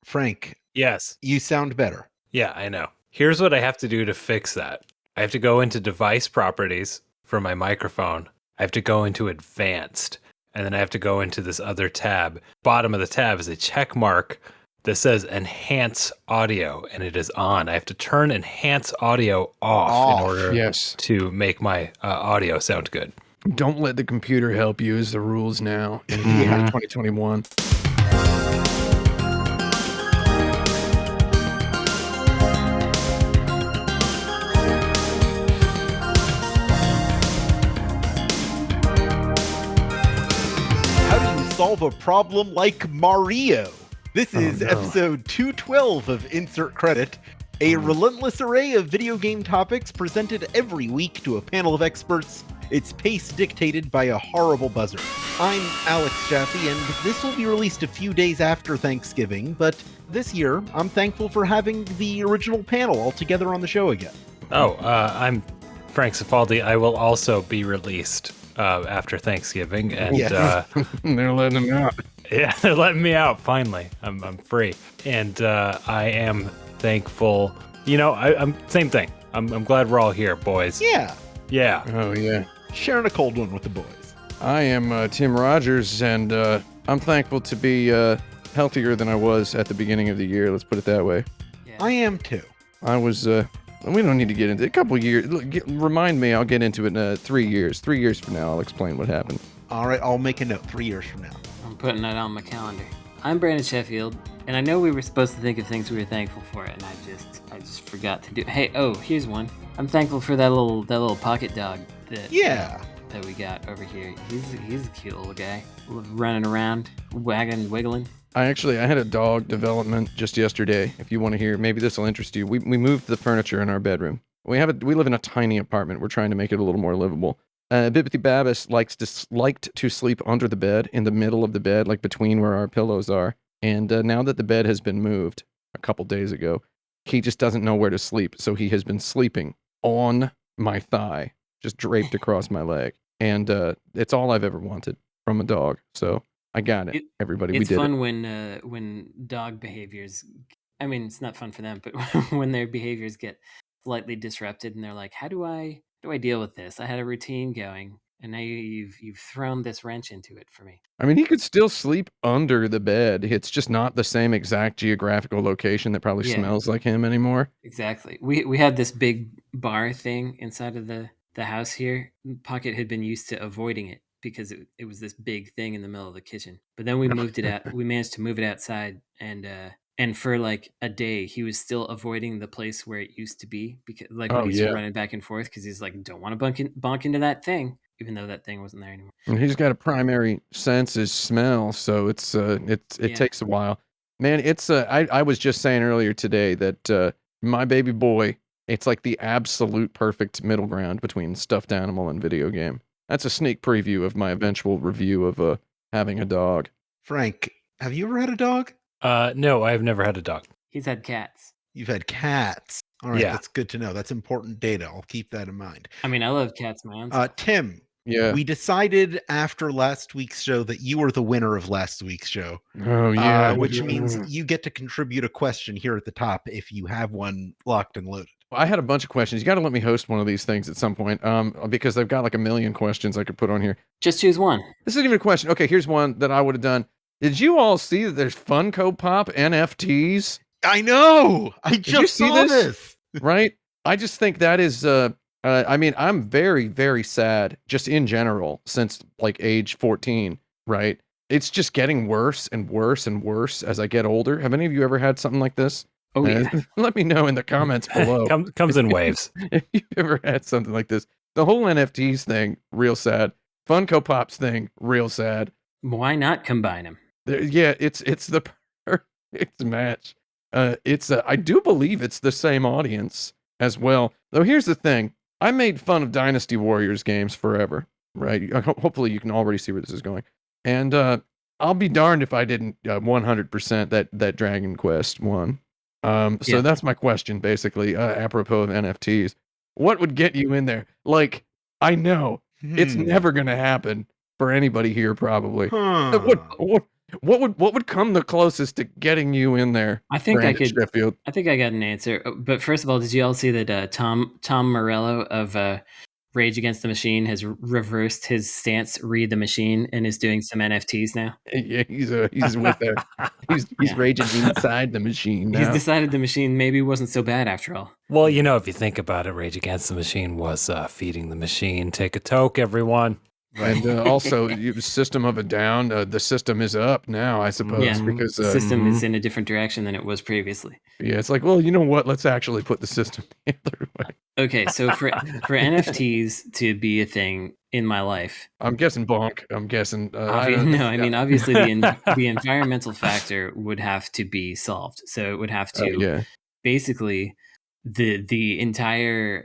Frank, Yes. you sound better. Yeah, I know. Here's what I have to do to fix that. I have to go into device properties for my microphone. I have to go into advanced. And then I have to go into this other tab. Bottom of the tab is a check mark that says enhance audio, and it is on. I have to turn enhance audio off in order to make my audio sound good. Don't let the computer help you is the rules now in 2021. Solve a problem like Mario. This is episode 212 of Insert Credit, a relentless array of video game topics presented every week to a panel of experts, its pace dictated by a horrible buzzer. I'm Alex Jaffe, and this will be released a few days after Thanksgiving, but this year I'm thankful for having the original panel all together on the show again. I'm Frank Cifaldi. I will also be released after Thanksgiving, and they're letting him out. Yeah, they're letting me out finally. I'm free, and I am thankful. You know, I'm same thing. I'm glad we're all here, boys. Yeah. Oh yeah. Sharing a cold one with the boys. I am Tim Rogers, and I'm thankful to be healthier than I was at the beginning of the year. Let's put it that way. Yeah. I am too. I was. We don't need to get into it. A couple years. Remind me, I'll get into it in 3 years. 3 years from now, I'll explain what happened. All right, I'll make a note 3 years from now. I'm putting that on my calendar. I'm Brandon Sheffield, and I know we were supposed to think of things we were thankful for, and I just forgot to do it. Hey, here's one. I'm thankful for that little pocket dog that we got over here. He's a cute little guy, running around, wiggling. I had a dog development just yesterday. If you want to hear, maybe this will interest you. We moved the furniture in our bedroom. We live in a tiny apartment. We're trying to make it a little more livable. Bibbity Babbis liked to sleep under the bed, in the middle of the bed, like between where our pillows are. And now that the bed has been moved a couple days ago, he just doesn't know where to sleep. So he has been sleeping on my thigh, just draped across my leg. And it's all I've ever wanted from a dog. So I got it. Everybody, we did it. It's fun when dog behaviors, I mean, it's not fun for them, but when their behaviors get slightly disrupted and they're like, how do I deal with this? I had a routine going, and now you've thrown this wrench into it for me. I mean, he could still sleep under the bed. It's just not the same exact geographical location that probably smells like him anymore. Exactly. We had this big bar thing inside of the house here. Pocket had been used to avoiding it, because it was this big thing in the middle of the kitchen. But then we moved it out. We managed to move it outside, and for like a day, he was still avoiding the place where it used to be, because when he's running back and forth, because he's like, don't want to bonk into that thing, even though that thing wasn't there anymore. And he's got a primary sense is smell, so it takes a while. Man, it's I was just saying earlier today that my baby boy, it's like the absolute perfect middle ground between stuffed animal and video game. That's a sneak preview of my eventual review of having a dog. Frank, have you ever had a dog? No, I've never had a dog. He's had cats. You've had cats. All right, That's good to know. That's important data. I'll keep that in mind. I mean, I love cats, man. Tim, we decided after last week's show that you were the winner of last week's show. Oh, yeah. Which means you get to contribute a question here at the top if you have one locked and loaded. I had a bunch of questions. You got to let me host one of these things at some point, because I've got like a million questions I could put on here. Just choose one. This isn't even a question. Okay, here's one that I would have done. Did you all see that there's Funko Pop NFTs? I know. I just saw this. Right? I just think that is. I mean, I'm very, very sad, just in general, since like age 14. Right? It's just getting worse and worse and worse as I get older. Have any of you ever had something like this? Oh, yeah. Let me know in the comments below. Comes in waves. If you've ever had something like this. The whole NFTs thing, real sad. Funko Pops thing, real sad. Why not combine them? Yeah, it's the perfect match. I do believe it's the same audience as well. Though here's the thing. I made fun of Dynasty Warriors games forever, right? Hopefully you can already see where this is going. And I'll be darned if I didn't 100% that Dragon Quest one. So that's my question, basically, apropos of NFTs. What would get you in there? Like, I know it's never going to happen for anybody here, probably. What would come the closest to getting you in there? I think I Brandon could. Sheffield. I think I got an answer. But first of all, did you all see that Tom Morello of Rage Against the Machine has reversed his stance, read the machine, and is doing some NFTs now? Yeah, he's with there. He's Yeah. raging inside the machine He's now. decided the machine maybe wasn't so bad after all. Well, you know, if you think about it, Rage Against the Machine was feeding the machine. Take a toke, everyone. And also, System of a Down. The system is up now, I suppose, Yeah. because The system is in a different direction than it was previously. yeah, it's like, well, you know what? Let's actually put the system the other way. Okay, so for NFTs to be a thing in my life, I'm guessing bonk. I'm guessing. I mean, obviously the environmental factor would have to be solved. So it would have to basically the entire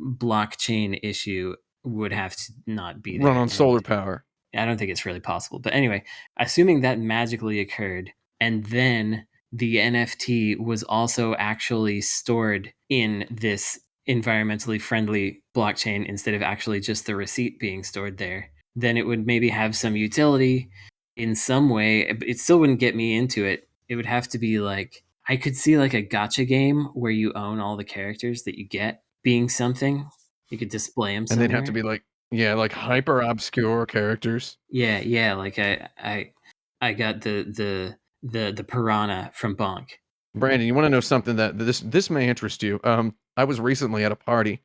blockchain issue would have to not be there. Run on solar power. I don't think it's really possible. But anyway, assuming that magically occurred, and then the NFT was also actually stored in this environmentally friendly blockchain instead of actually just the receipt being stored there, then it would maybe have some utility in some way. It still wouldn't get me into it. It would have to be like, I could see like a gacha game where you own all the characters that you get being something. You could display them somewhere. And they'd have to be like, like hyper obscure characters. Yeah, like I got the piranha from Bonk. Brandon, you want to know something that this may interest you? I was recently at a party,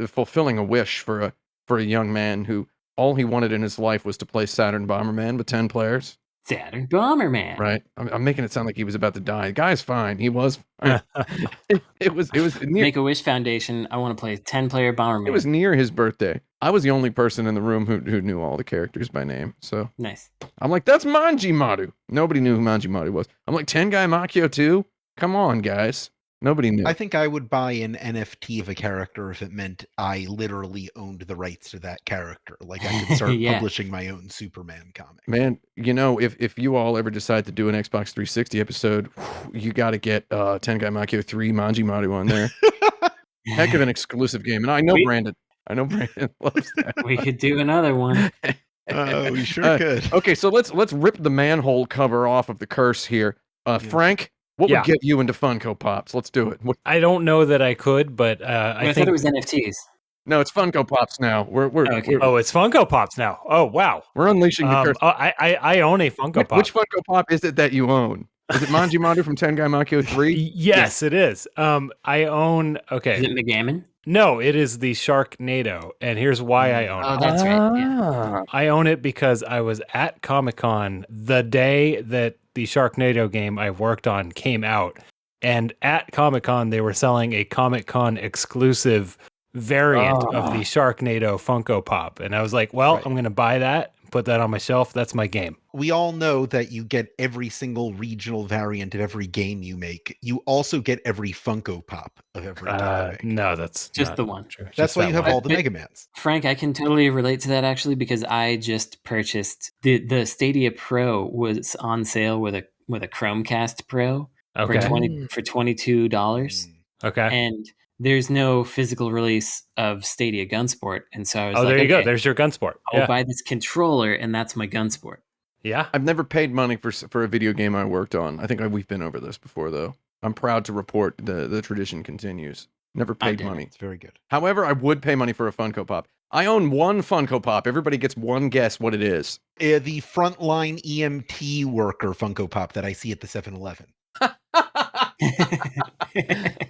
fulfilling a wish for a young man who all he wanted in his life was to play Saturn Bomberman with 10 players. Saturn Bomberman. Right. I'm making it sound like he was about to die. The guy's fine. He was fine. it was near, Make-A-Wish Foundation. I want to play 10-player Bomberman. it was near his birthday. I was the only person in the room who knew all the characters by name. So nice. I'm like, that's Manjimaru. Nobody knew who Manjimaru was. I'm like, Tengai Makio too? Come on, guys. Nobody knew. I think I would buy an NFT of a character if it meant I literally owned the rights to that character. Like I could start Yeah. publishing my own Superman comic. Man, you know, if you all ever decide to do an Xbox 360 episode, you got to get Tengai Makio 3 Manjimaru on there. Heck of an exclusive game. And I know Brandon loves that. We could do another one. We sure could. Okay, so let's rip the manhole cover off of the curse here. Frank, what would get you into Funko Pops? Let's do it. I don't know that I could, but I thought it was NFTs. No, it's Funko Pops now. It's Funko Pops now. Oh wow, we're unleashing the curse. I own a Funko Pop. Which Funko Pop is it that you own? Is it Manjimaru from Tengai Makio 3? Yes, it is. I own. Okay. Is it McGammon? No, it is the Sharknado, and here's why I own it. Oh, that's right. Yeah. I own it because I was at Comic-Con the day that the Sharknado game I worked on came out, and at Comic-Con they were selling a Comic-Con exclusive variant of the Sharknado Funko Pop, and I was like, well, I'm going to buy that, put that on my shelf. That's my game. We all know that you get every single regional variant of every game you make. You also get every Funko Pop of every game you make. No, that's just the one. True. That's why you have all the Mega Mans. Frank, I can totally relate to that actually, because I just purchased the Stadia Pro was on sale with a Chromecast Pro for $22. Okay. And there's no physical release of Stadia Gunsport, and so I was there you go. There's your Gunsport. I'll buy this controller, and that's my Gunsport. Yeah. I've never paid money for a video game I worked on. I think we've been over this before, though. I'm proud to report the tradition continues. Never paid money. It's very good. However, I would pay money for a Funko Pop. I own one Funko Pop. Everybody gets one guess what it is. The frontline EMT worker Funko Pop that I see at the 7-Eleven. All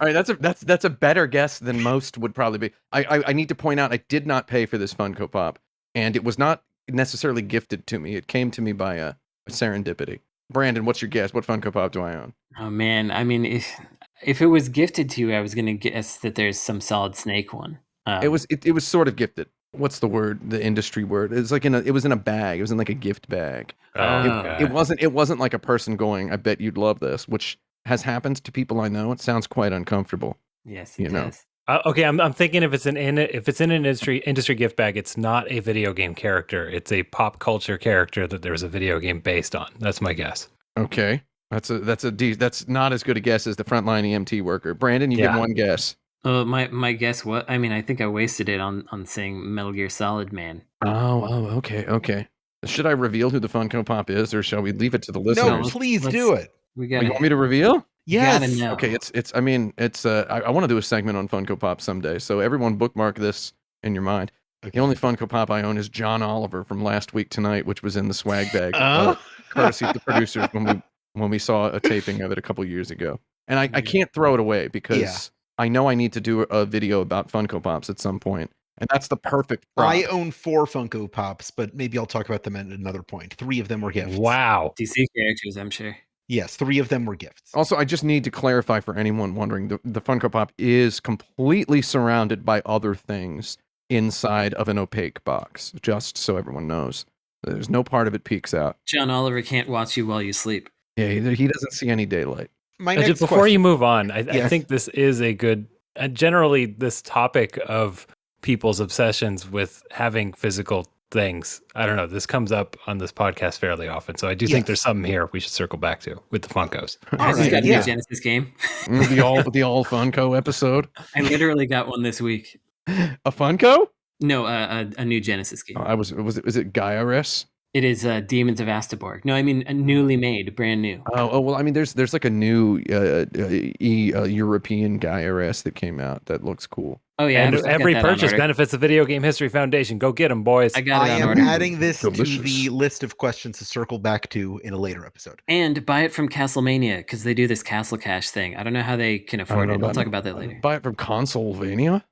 right, that's a better guess than most would probably be. I need to point out I did not pay for this Funko Pop, and it was not necessarily gifted to me. It came to me by a serendipity. Brandon, what's your guess? What Funko Pop do I own? Oh man, I mean, if it was gifted to you, I was gonna guess that there's some Solid Snake one. It was sort of gifted. What's the word? The industry word? It was in a bag. It was in like a gift bag. It wasn't like a person going, I bet you'd love this, which has happened to people I know. It sounds quite uncomfortable. Yes, it does. Okay, I'm thinking if it's in an industry gift bag, it's not a video game character. It's a pop culture character that there's a video game based on. That's my guess. Okay, that's not as good a guess as the frontline EMT worker. Brandon, you get one guess. My guess. What I mean, I think I wasted it on saying Metal Gear Solid Man. Oh, okay. Should I reveal who the Funko Pop is, or shall we leave it to the No, listeners? please let's- do it. We Oh, gotta. you want me to reveal? Yes. Gotta know. Okay, it's. I mean, it's. I want to do a segment on Funko Pop someday. So everyone, bookmark this in your mind. Okay. The only Funko Pop I own is John Oliver from last week tonight, which was in the swag bag, Oh. courtesy of the producers when we saw a taping of it a couple years ago. And I can't throw it away because I know I need to do a video about Funko Pops at some point, and that's the perfect prop. I own 4 Funko Pops, but maybe I'll talk about them at another point. 3 of them were gifts. Wow. DC characters, I'm sure. Yes, 3 of them were gifts. Also, I just need to clarify for anyone wondering, the Funko Pop is completely surrounded by other things inside of an opaque box, just so everyone knows. There's no part of it peeks out. John Oliver can't watch you while you sleep. Yeah, he doesn't see any daylight. My Just next before question. you move on, I Yes. think this is a good. Generally, this topic of people's obsessions with having physical things. I don't know. This comes up on this podcast fairly often, so I do think Yes. there's something here we should circle back to with the Funkos. I All just right, got a yeah. new Genesis game. The all Funko episode. I literally got one this week. A Funko? No, a new Genesis game. Oh, was it Gaiares? It is Demons of Astaborg. No, I mean a newly made, brand new. Oh well, I mean, there's like a new European Gaiares that came out that looks cool. Oh yeah, And I've got every that on purchase order. benefits the Video Game History Foundation. Go get them, boys. I got I it on am order. adding this to Delicious. the list of questions to circle back to in a later episode. And buy it from Castlemania because they do this Castle Cash thing. I don't know how they can afford it. We'll talk about that later. Buy it from Consolvania?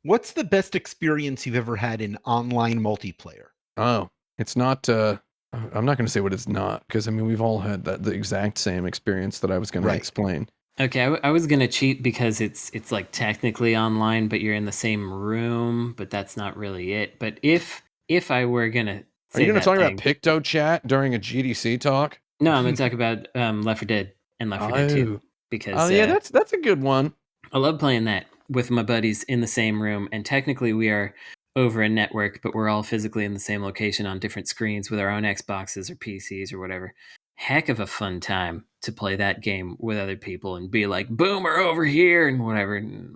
What's the best experience you've ever had in online multiplayer? Oh, it's not. I'm not going to say what it's not because I mean we've all had the exact same experience that I was going to Right. explain. Okay, I was gonna cheat because it's like technically online, but you're in the same room, but that's not really it. But if I were gonna, Are you going to talk thing, about Picto Chat during a GDC talk? No, I'm gonna talk about Left 4 Dead and Left 4 Dead 2 because Oh yeah, that's a good one. I love playing that with my buddies in the same room, and technically we are over a network, but we're all physically in the same location on different screens with our own Xboxes or PCs or whatever. Heck of a fun time to play that game with other people and be like, "Boomer over here" and whatever, and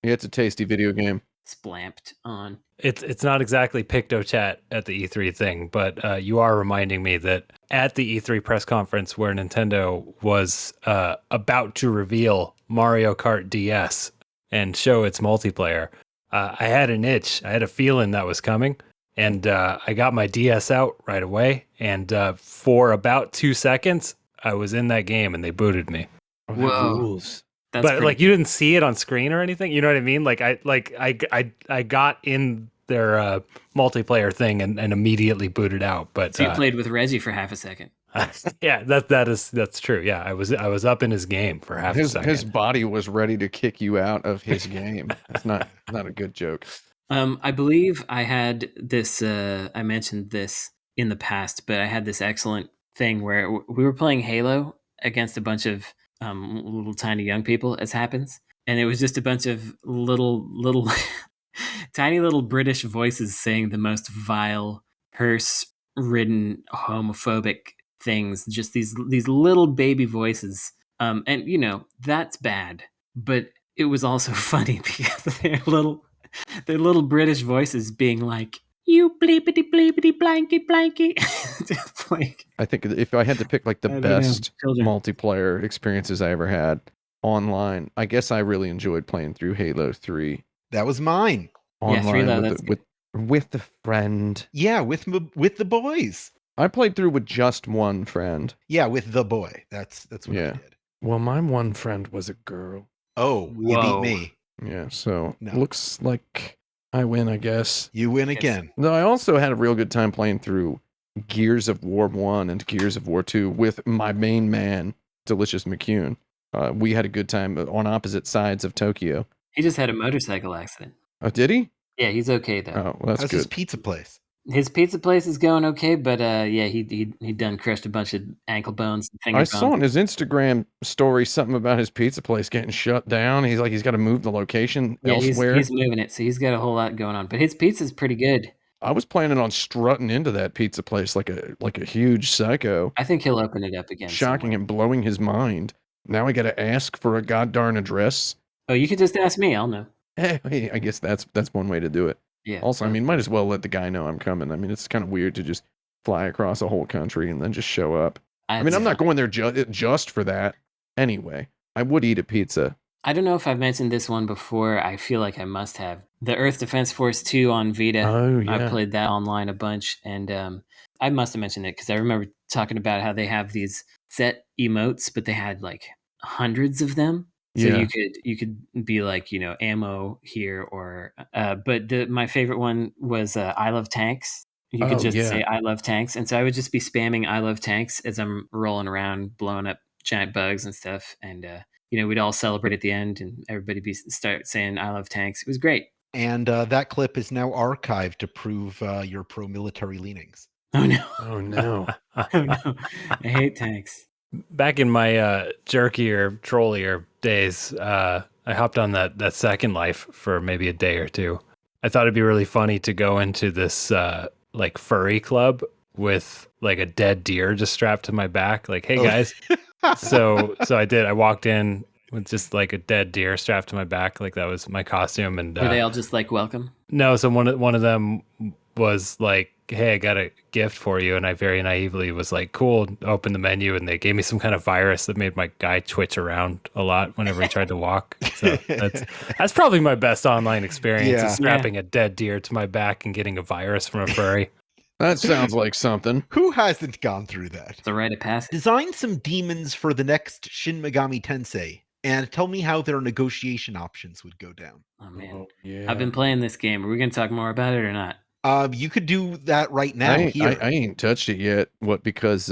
Yeah, it's a tasty video game. splamped on. It's not exactly Picto Chat at the E3 thing, but you are reminding me that at the E3 press conference where Nintendo was about to reveal Mario Kart DS and show its multiplayer, I had an itch. I had a feeling that was coming. And I got my DS out right away. And for about 2 seconds, I was in that game and they booted me. Oh, that Whoa. rules. That's But pretty like you didn't see it on screen or anything. You know what I mean? Like I got in their multiplayer thing and immediately booted out. But So you played with Reggie for half a second. yeah, that's true. Yeah, I was up in his game for half a second. His body was ready to kick you out of his game. That's not a good joke. I believe I had this. I mentioned this in the past, but I had this excellent thing where we were playing Halo against a bunch of little tiny young people, as happens, and it was just a bunch of little tiny little British voices saying the most vile, hearse-ridden, homophobic things. Just these little baby voices, and you know that's bad, but it was also funny because they're little British voices being like, "You bleepity bleepity blanky blanky." Just like, I think if I had to pick like the I don't know, best children. multiplayer experiences I ever had online, I guess I really enjoyed playing through Halo 3 That was mine. Yeah, 3 online that's with a friend. Yeah, with the boys. I played through with just one friend. Yeah, with the boy. That's what Yeah. I did. Well, my one friend was a girl. Oh, you Whoa. beat me. Yeah, so No. looks like I win, I guess. You win Yes. again. Though I also had a real good time playing through Gears of War 1 and Gears of War 2 with my main man, Delicious McCune. We had a good time on opposite sides of Tokyo. He just had a motorcycle accident. Oh, did he? Yeah, he's okay though. Oh, well, that's How's good. his pizza place? His pizza place is going okay, but yeah, he done crushed a bunch of ankle bones and finger I bones. saw on his Instagram story something about his pizza place getting shut down. He's got to move the location Yeah, elsewhere. he's moving it, so he's got a whole lot going on. But his pizza's pretty good. I was planning on strutting into that pizza place like a huge psycho, I think he'll open it up again. shocking somewhere. and blowing his mind. Now I got to ask for a goddarn address. Oh, you could just ask me. I'll know. Hey, I guess that's one way to do it. Yeah. Also, I mean, might as well let the guy know I'm coming. I mean, it's kind of weird to just fly across a whole country and then just show up. I That's mean, I'm not fine. going there just for that. Anyway, I would eat a pizza. I don't know if I've mentioned this one before. I feel like I must have. The Earth Defense Force 2 on Vita. Oh, I yeah. played that online a bunch, and I must have mentioned it because I remember talking about how they have these set emotes, but they had like hundreds of them. So Yeah. you could be like, you know, ammo here or but my favorite one was I love tanks. You could Oh, just yeah. say I love tanks, and so I would just be spamming I love tanks as I'm rolling around blowing up giant bugs and stuff, and you know, we'd all celebrate at the end and everybody start saying I love tanks. It was great. And that clip is now archived to prove your pro-military leanings. Oh no. Oh, no. Oh no. I hate tanks. Back in my jerkier, trollier days, I hopped on that Second Life for maybe a day or two. I thought it'd be really funny to go into this like furry club with like a dead deer just strapped to my back. Like, hey guys. So I did. I walked in with just like a dead deer strapped to my back. Like that was my costume. And Were they all just like welcome? no, so one of them was like, hey, I got a gift for you. And I very naively was like, cool, opened the menu and they gave me some kind of virus that made my guy twitch around a lot whenever he tried to walk. So that's probably my best online experience Yeah. is strapping a dead deer to my back and getting a virus from a furry. That sounds like something. Who hasn't gone through that? It's a rite of passage. Design some demons for the next Shin Megami Tensei and tell me how their negotiation options would go down. Oh man. Oh, yeah. I've been playing this game. Are we gonna talk more about it or not? You could do that right now I here. ain't touched it yet. What? Because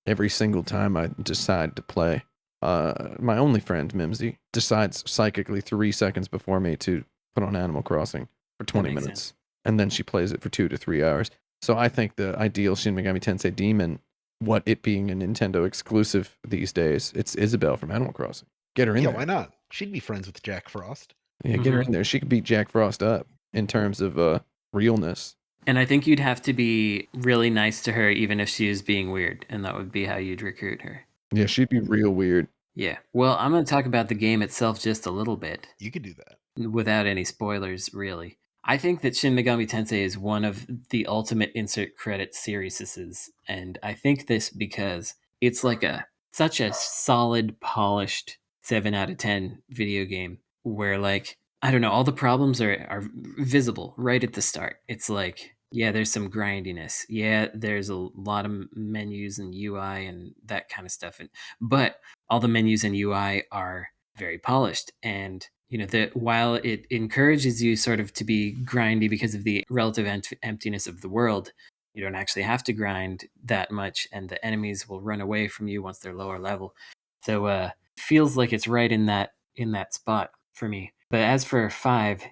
every single time I decide to play, my only friend Mimsy decides psychically 3 seconds before me to put on Animal Crossing for 20 makes minutes, sense. and then she plays it for 2 to 3 hours. So I think the ideal Shin Megami Tensei demon, what it being a Nintendo exclusive these days, it's Isabelle from Animal Crossing. Get her in Yeah, there. why not? She'd be friends with Jack Frost. Yeah, get her in there. She could beat Jack Frost up in terms of realness. And I think you'd have to be really nice to her even if she was being weird, and that would be how you'd recruit her. Yeah, she'd be real weird. Yeah. Well, I'm gonna talk about the game itself just a little bit. You could do that. Without any spoilers, really. I think that Shin Megami Tensei is one of the ultimate insert credit series, and I think this because it's like such a solid, polished 7 out of 10 video game where, like, I don't know, all the problems are visible right at the start. It's like, yeah, there's some grindiness. Yeah, there's a lot of menus and UI and that kind of stuff, but all the menus and UI are very polished, and you know that while it encourages you sort of to be grindy because of the relative emptiness of the world, you don't actually have to grind that much, and the enemies will run away from you once they're lower level. So feels like it's right in that spot for me. But as for 5,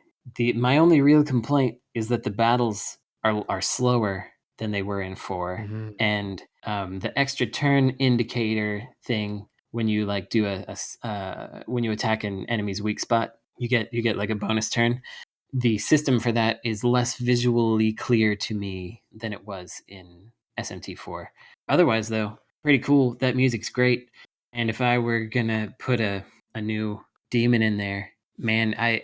my only real complaint is that the battles are slower than they were in 4, and the extra turn indicator thing, when you like do when you attack an enemy's weak spot, you get like a bonus turn. The system for that is less visually clear to me than it was in SMT4. Otherwise, though, pretty cool. That music's great. And if I were gonna put a new demon in there, man, I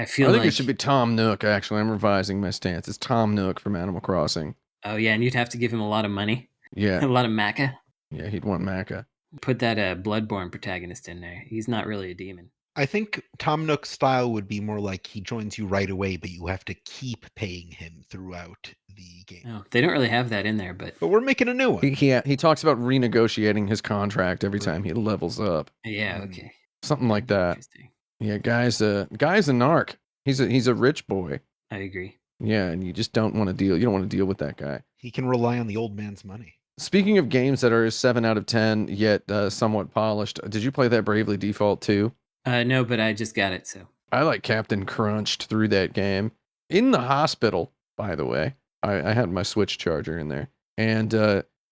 feel I think like it should be Tom Nook. Actually, I'm revising my stance. It's Tom Nook from Animal Crossing. Oh yeah, and you'd have to give him a lot of money, a Yeah, lot of maca. yeah, he'd want Maca. Put that Bloodborne protagonist in there. He's not really a demon. I think Tom Nook's style would be more like he joins you right away, but you have to keep paying him throughout the game. Oh, they don't really have that in there, but But we're making a new one. He talks about renegotiating his contract every time he levels up. yeah, okay. Something like that. Interesting. Yeah, guy's a narc. He's a rich boy. I agree. Yeah, and you just don't want to deal. You don't want to deal with that guy. He can rely on the old man's money. Speaking of games that are 7 out of 10 yet somewhat polished, did you play that Bravely Default 2? No, but I just got it, so. I like Captain Crunched through that game. In the hospital, by the way. I had my Switch charger in there. And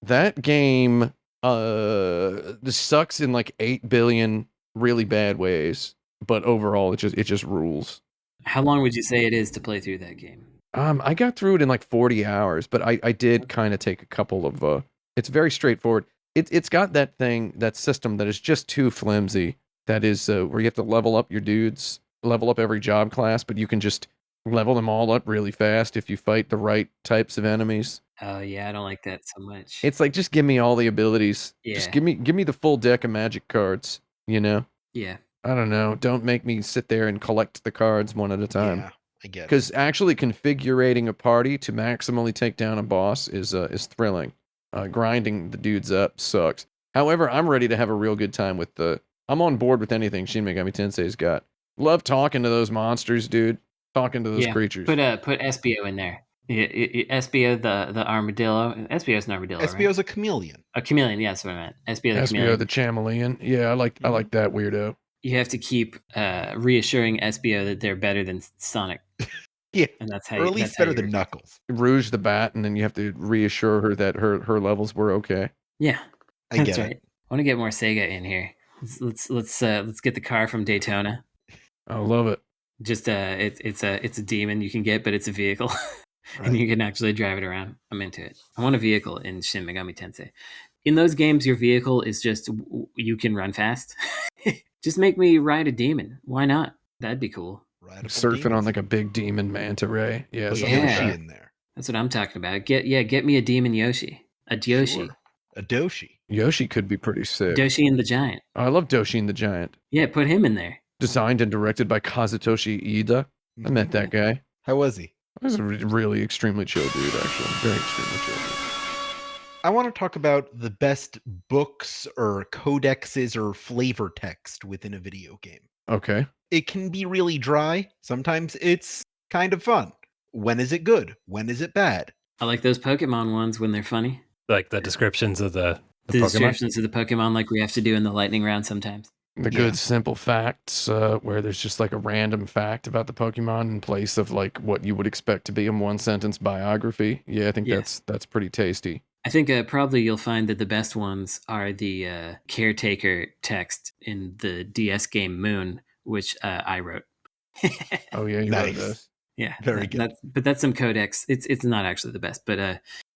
that game sucks in like 8 billion really bad ways. But overall, it just rules. How long would you say it is to play through that game? I got through it in like 40 hours, but I did kind of take a couple of it's very straightforward. It's got that system that is just too flimsy. That is where you have to level up your dudes, level up every job class, but you can just level them all up really fast if you fight the right types of enemies. Oh yeah, I don't like that so much. It's like, just give me all the abilities. Just Yeah. give me the full deck of magic cards, you know? Yeah. I don't know. Don't make me sit there and collect the cards one at a time. Yeah, I get it. Because actually configuring a party to maximally take down a boss is thrilling. Grinding the dudes up sucks. However, I'm ready to have a real good time with I'm on board with anything Shin Megami Tensei's got. Love talking to those monsters, dude. Talking to those creatures. Put SBO in there. SBO the armadillo. SBO's an armadillo, right? SBO's a chameleon. A chameleon, yeah, that's what I meant. SBO the SBO chameleon. the chameleon. Yeah, I like that weirdo. You have to keep reassuring SBO that they're better than Sonic. Yeah, and that's how. Or at least better than Knuckles. Rouge the Bat, and then you have to reassure her that her levels were okay. Yeah, I that's get right. it. I want to get more Sega in here. Let's get the car from Daytona. I love it. Just it's a demon you can get, but it's a vehicle, Right. and you can actually drive it around. I'm into it. I want a vehicle in Shin Megami Tensei. In those games, your vehicle is just you can run fast. Just make me ride a demon. Why not? That'd be cool. Surfing on like a big demon manta ray. Yeah, Put something like Yoshi that. in there. That's what I'm talking about. Get me a demon Yoshi. A Yoshi. Sure. A Doshi. Yoshi could be pretty sick. Doshi and the Giant. I love Doshi and the Giant. Yeah, put him in there. Designed and directed by Kazutoshi Ida. I met that guy. How was he? He was a really extremely chill dude, actually. Very extremely chill dude. I want to talk about the best books or codexes or flavor text within a video game. Okay. It can be really dry. Sometimes it's kind of fun. When is it good? When is it bad? I like those Pokemon ones when they're funny. Like the descriptions of the The Pokemon. descriptions of the Pokemon, like we have to do in the lightning round sometimes. The good simple facts, where there's just like a random fact about the Pokemon in place of like what you would expect to be a one sentence biography. Yeah, I think that's pretty tasty. I think probably you'll find that the best ones are the caretaker text in the DS game Moon, which I wrote. Oh yeah, you Nice. wrote those. Yeah, Very good. But that's some codex. It's not actually the best, but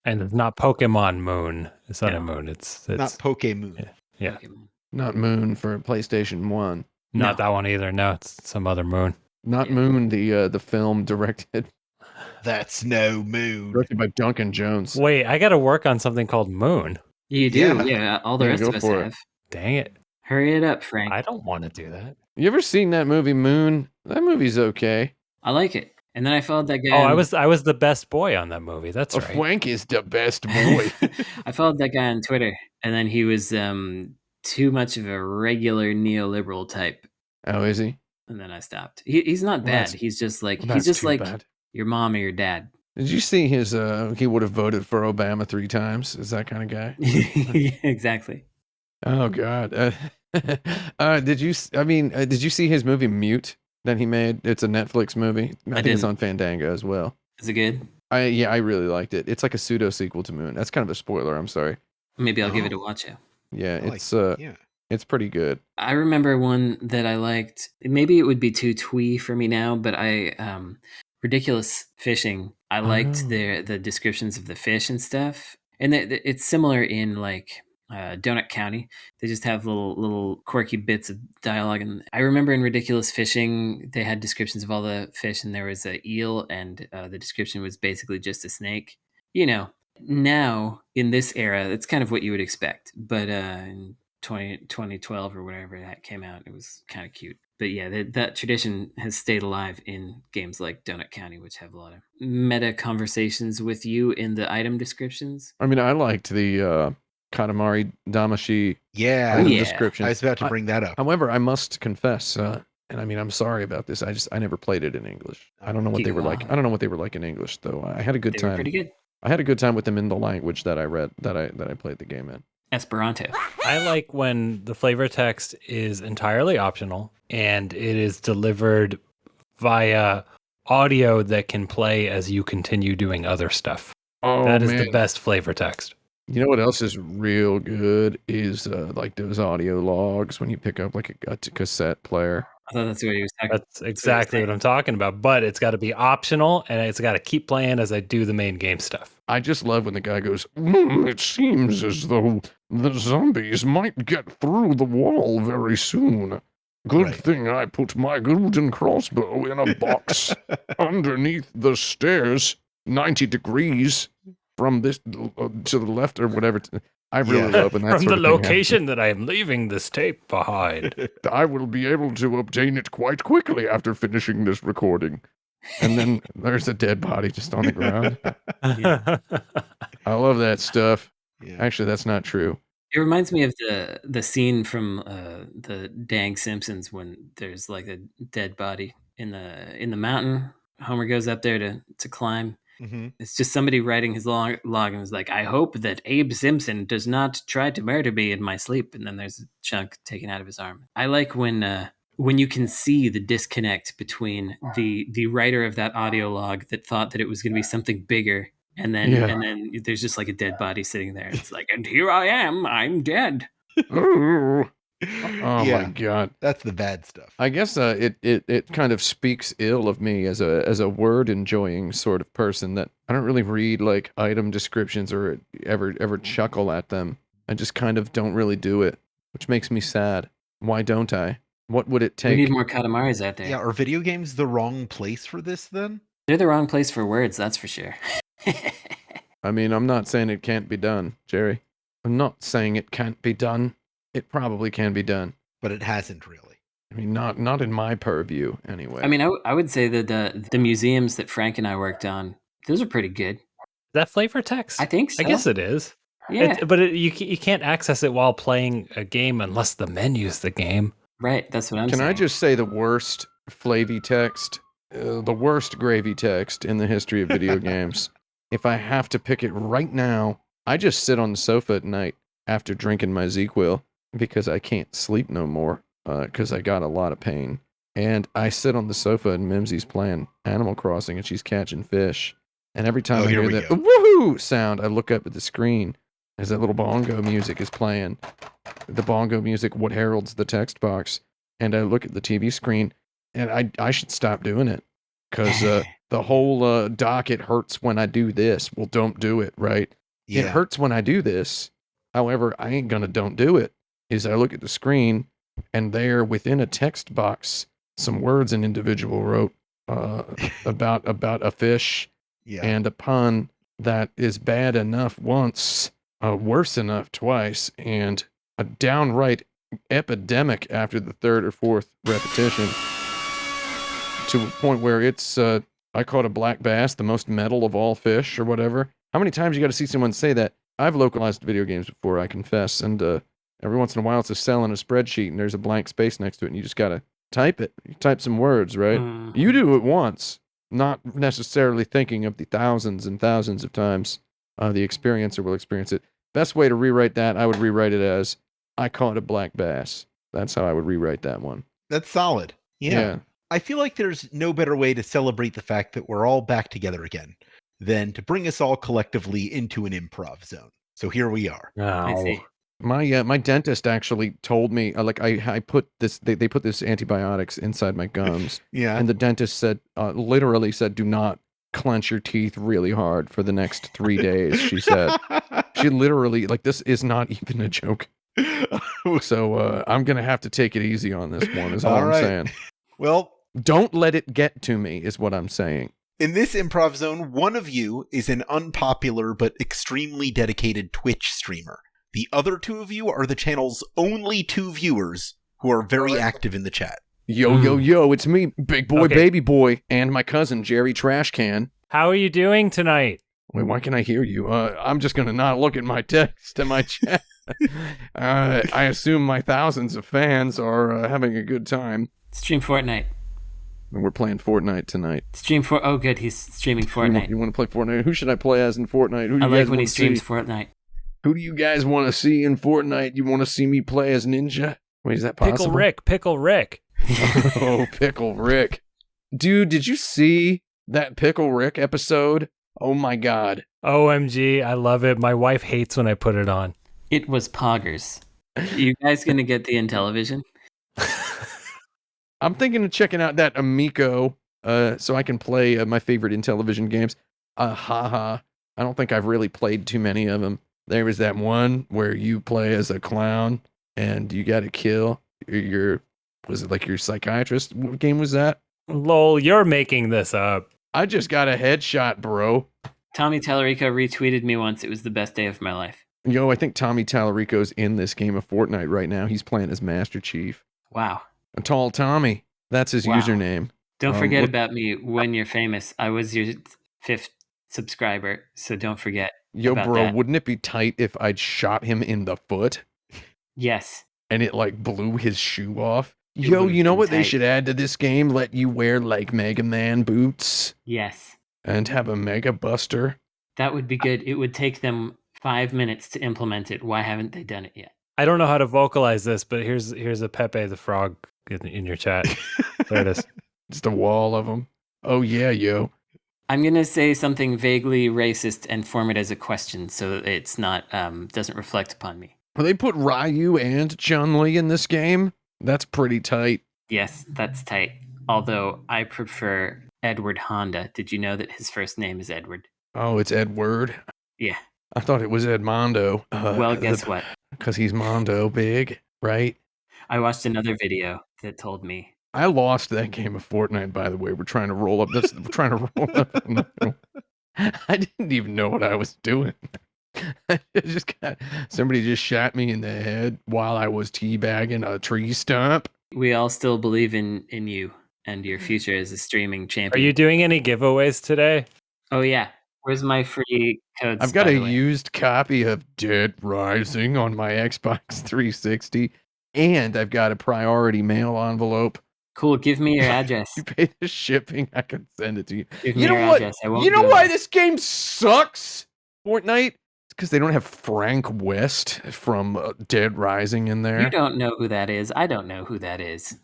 and it's not Pokemon Moon. It's not No. a moon. It's Not Pokemoon. Yeah. Pokemon. Not Moon for PlayStation 1. not that one either. No, it's some other moon. Not Yeah. Moon, the film directed That's no moon. by Duncan Jones. Wait, I got to work on something called Moon. You do, Yeah. yeah. All the Yeah, rest go of us for it. have. Dang it. Hurry it up, Frank. I don't want to do that. You ever seen that movie Moon? That movie's okay. I like it. And then I followed that guy. Oh, on- I was the best boy on that movie. That's right. Frank is the best boy. I followed that guy on Twitter, and then he was too much of a regular neoliberal type, Oh, is he? and then I stopped. He's not Well, bad. that's- He's just like Well, he's that's just too like bad. your mom or your dad. Did you see his? He would have voted for Obama 3 times. Is that kind of guy? Yeah, exactly. Oh God. Did you? Did you see his movie Mute that he made? It's a Netflix movie. I think it's didn't. on Fandango as well. Is it good? I really liked it. It's like a pseudo sequel to Moon. That's kind of a spoiler. I'm sorry. Maybe I'll give it a watch out. Yeah, I like it's it, yeah. it's pretty good. I remember one that I liked. Maybe it would be too twee for me now, but Ridiculous Fishing. I liked Oh. the descriptions of the fish and stuff, and it's similar in like Donut County. They just have little quirky bits of dialogue. And I remember in Ridiculous Fishing, they had descriptions of all the fish, and there was a eel, and the description was basically just a snake. You know, now in this era, it's kind of what you would expect. But in 2012 or whatever that came out, it was kind of cute. But yeah, that tradition has stayed alive in games like Donut County, which have a lot of meta conversations with you in the item descriptions. I mean, I liked the Katamari Damashi Yeah. item yeah. description. I was about to bring that up. However, I must confess, and I mean, I'm sorry about this. I never played it in English. I don't know what Keep they were going. like. I don't know what they were like in English, though. I had a good They were time. pretty good. I had a good time with them in the language that I read, that I played the game in. Esperanto. I like when the flavor text is entirely optional and it is delivered via audio that can play as you continue doing other stuff. Oh, That is man. the best flavor text. You know what else is real good is like those audio logs when you pick up like a cassette player. I thought that's what he was talking about. That's exactly what I'm talking about. But it's got to be optional and it's got to keep playing as I do the main game stuff. I just love when the guy goes, it seems as though the zombies might get through the wall very soon. Good Right. thing I put my golden crossbow in a box underneath the stairs, 90 degrees from this to the left or whatever. I really love when that From sort the of thing location that I am leaving this tape behind. happens. I will be able to obtain it quite quickly after finishing this recording. And then there's a dead body just on the ground. I love that stuff. Yeah. Actually, that's not true. It reminds me of the scene from the Dang Simpsons when there's like a dead body in the mountain. Homer goes up there to climb. Mm-hmm. It's just somebody writing his log and was like, "I hope that Abe Simpson does not try to murder me in my sleep." And then there's a chunk taken out of his arm. I like when you can see the disconnect between the writer of that audio log that thought that it was going to be something bigger. And then there's just like a dead body sitting there. It's like, and here I am, I'm dead. Oh Yeah. my God. That's the bad stuff. I guess it kind of speaks ill of me as a word enjoying sort of person that I don't really read like item descriptions or ever chuckle at them. I just kind of don't really do it, which makes me sad. Why don't I? What would it take? We need more Katamaris out there. Yeah, are video games the wrong place for this then? They're the wrong place for words, that's for sure. I mean, I'm not saying it can't be done, Jerry. I'm not saying it can't be done. It probably can be done. But it hasn't really. I mean, not in my purview, anyway. I mean, I would say that the museums that Frank and I worked on, those are pretty good. Is that flavor text? I think so. I guess it is. Yeah. You can't access it while playing a game unless the menu's the game. Right, that's what I'm saying. Can I just say the worst flavy text, the worst gravy text in the history of video games? If I have to pick it right now, I just sit on the sofa at night after drinking my ZQL because I can't sleep no more because I got a lot of pain. And I sit on the sofa and Mimsy's playing Animal Crossing and she's catching fish. And every time I hear that woohoo sound, I look up at the screen as that little bongo music is playing. The bongo music, what heralds the text box. And I look at the TV screen and I should stop doing it because the whole docket hurts when I do this. Well, don't do it, right? Yeah. It hurts when I do this. However, I ain't gonna don't do it. Is I look at the screen and there within a text box, some words an individual wrote about a fish and a pun that is bad enough once, worse enough twice, and a downright epidemic after the third or fourth repetition to a point where it's I caught a black bass, the most metal of all fish or whatever. How many times you got to see someone say that? I've localized video games before, I confess, and every once in a while it's a cell in a spreadsheet and there's a blank space next to it and you just got to type it. You type some words, right? You do it once, not necessarily thinking of the thousands and thousands of times the experiencer will experience it. Best way to rewrite that, I would rewrite it as, I caught a black bass. That's how I would rewrite that one. That's solid. Yeah. I feel like there's no better way to celebrate the fact that we're all back together again than to bring us all collectively into an improv zone. So here we are. I see. My dentist actually told me I put this they put this antibiotics inside my gums. Yeah. And the dentist said literally said do not clench your teeth really hard for the next 3 days, she said. She literally this is not even a joke. So I'm going to have to take it easy on this one is all I'm saying. Well, don't let it get to me is what I'm saying. In this improv zone, one of you is an unpopular but extremely dedicated Twitch streamer. The other two of you are the channel's only 2 viewers who are very active in the chat. Yo, it's me, big boy, baby boy, and my cousin, Jerry Trashcan. How are you doing tonight? Wait, why can I hear you? I'm just going to not look at my text and my chat. I assume my thousands of fans are having a good time. Stream Fortnite. We're playing Fortnite tonight. Oh, good. He's streaming Fortnite. You want to play Fortnite? Who should I play as in Fortnite? Who do I you like guys when he wanna streams see? Fortnite. Who do you guys want to see in Fortnite? You want to see me play as Ninja? Wait, is that possible? Pickle Rick. Oh, Pickle Rick. Dude, did you see that Pickle Rick episode? Oh my God. OMG, I love it. My wife hates when I put it on. It was poggers. You guys gonna get the Intellivision? I'm thinking of checking out that Amico so I can play my favorite Intellivision games. Haha. I don't think I've really played too many of them. There was that one where you play as a clown and you got to kill was it like your psychiatrist? What game was that? Lol, you're making this up. I just got a headshot, bro. Tommy Tallarico retweeted me once. It was the best day of my life. Yo, I think Tommy Tallarico's in this game of Fortnite right now. He's playing as Master Chief. Wow. A tall Tommy. That's his Wow. username. Don't forget about me when you're famous. I was your 5th subscriber, so don't forget. Yo, about bro, that. wouldn't it be tight if I'd shot him in the foot Yes. and it like blew his shoe off? It Yo, would've you know been what they tight. should add to this game? Let you wear like Mega Man boots Yes. and have a Mega Buster. That would be good. It would take them 5 minutes to implement it. Why haven't they done it yet? I don't know how to vocalize this, but here's a Pepe the Frog in your chat. There it is. Just a wall of them. Oh yeah, yo. I'm gonna say something vaguely racist and form it as a question, so that it's not doesn't reflect upon me. Well, they put Ryu and Chun-Li in this game. That's pretty tight. Yes, that's tight. Although I prefer Edward Honda. Did you know that his first name is Edward? Oh, it's Edward. Yeah. I thought it was Edmondo. Well, guess what? Because he's Mondo big, right? I watched another video that told me. I lost that game of Fortnite, by the way. We're trying to roll up this. We're trying to roll up. I didn't even know what I was doing. Somebody just shot me in the head while I was teabagging a tree stump. We all still believe in you and your future as a streaming Are champion. you doing any giveaways today? Oh yeah. Where's my free codes? I've got by a the way? used copy of Dead Rising on my Xbox 360, and I've got a priority mail envelope. Cool. Give me your address. You pay the shipping, I can send it to you. Give me You know your what? address. I won't You know go why there. this game sucks? Fortnite? It's because they don't have Frank West from Dead Rising in there. You don't know who that is. I don't know who that is.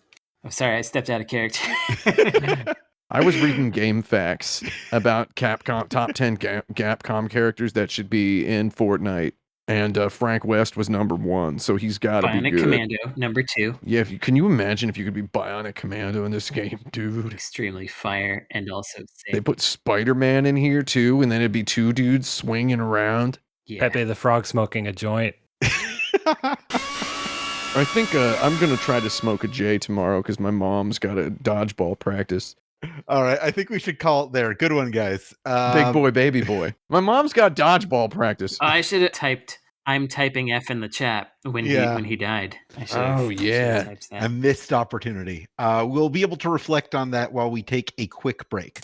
I'm sorry, I stepped out of character. I was reading game facts about Capcom top 10 Capcom characters that should be in Fortnite, and Frank West was number 1, so he's got to be Bionic good. Commando, number 2. Yeah, can you imagine if you could be Bionic Commando in this game, dude? Extremely fire and also They safe. put Spider-Man in here too, and then it'd be 2 dudes swinging around. Yeah. Pepe the Frog smoking a joint. I think I'm gonna try to smoke a J tomorrow because my mom's got a dodgeball practice. All right, I think we should call it there. Good one, guys. Big boy, baby boy. My mom's got dodgeball practice. I should have typed. I'm typing F in the chat when he died. I should have. Oh, yeah. Typed that. A missed opportunity. We'll be able to reflect on that while we take a quick break.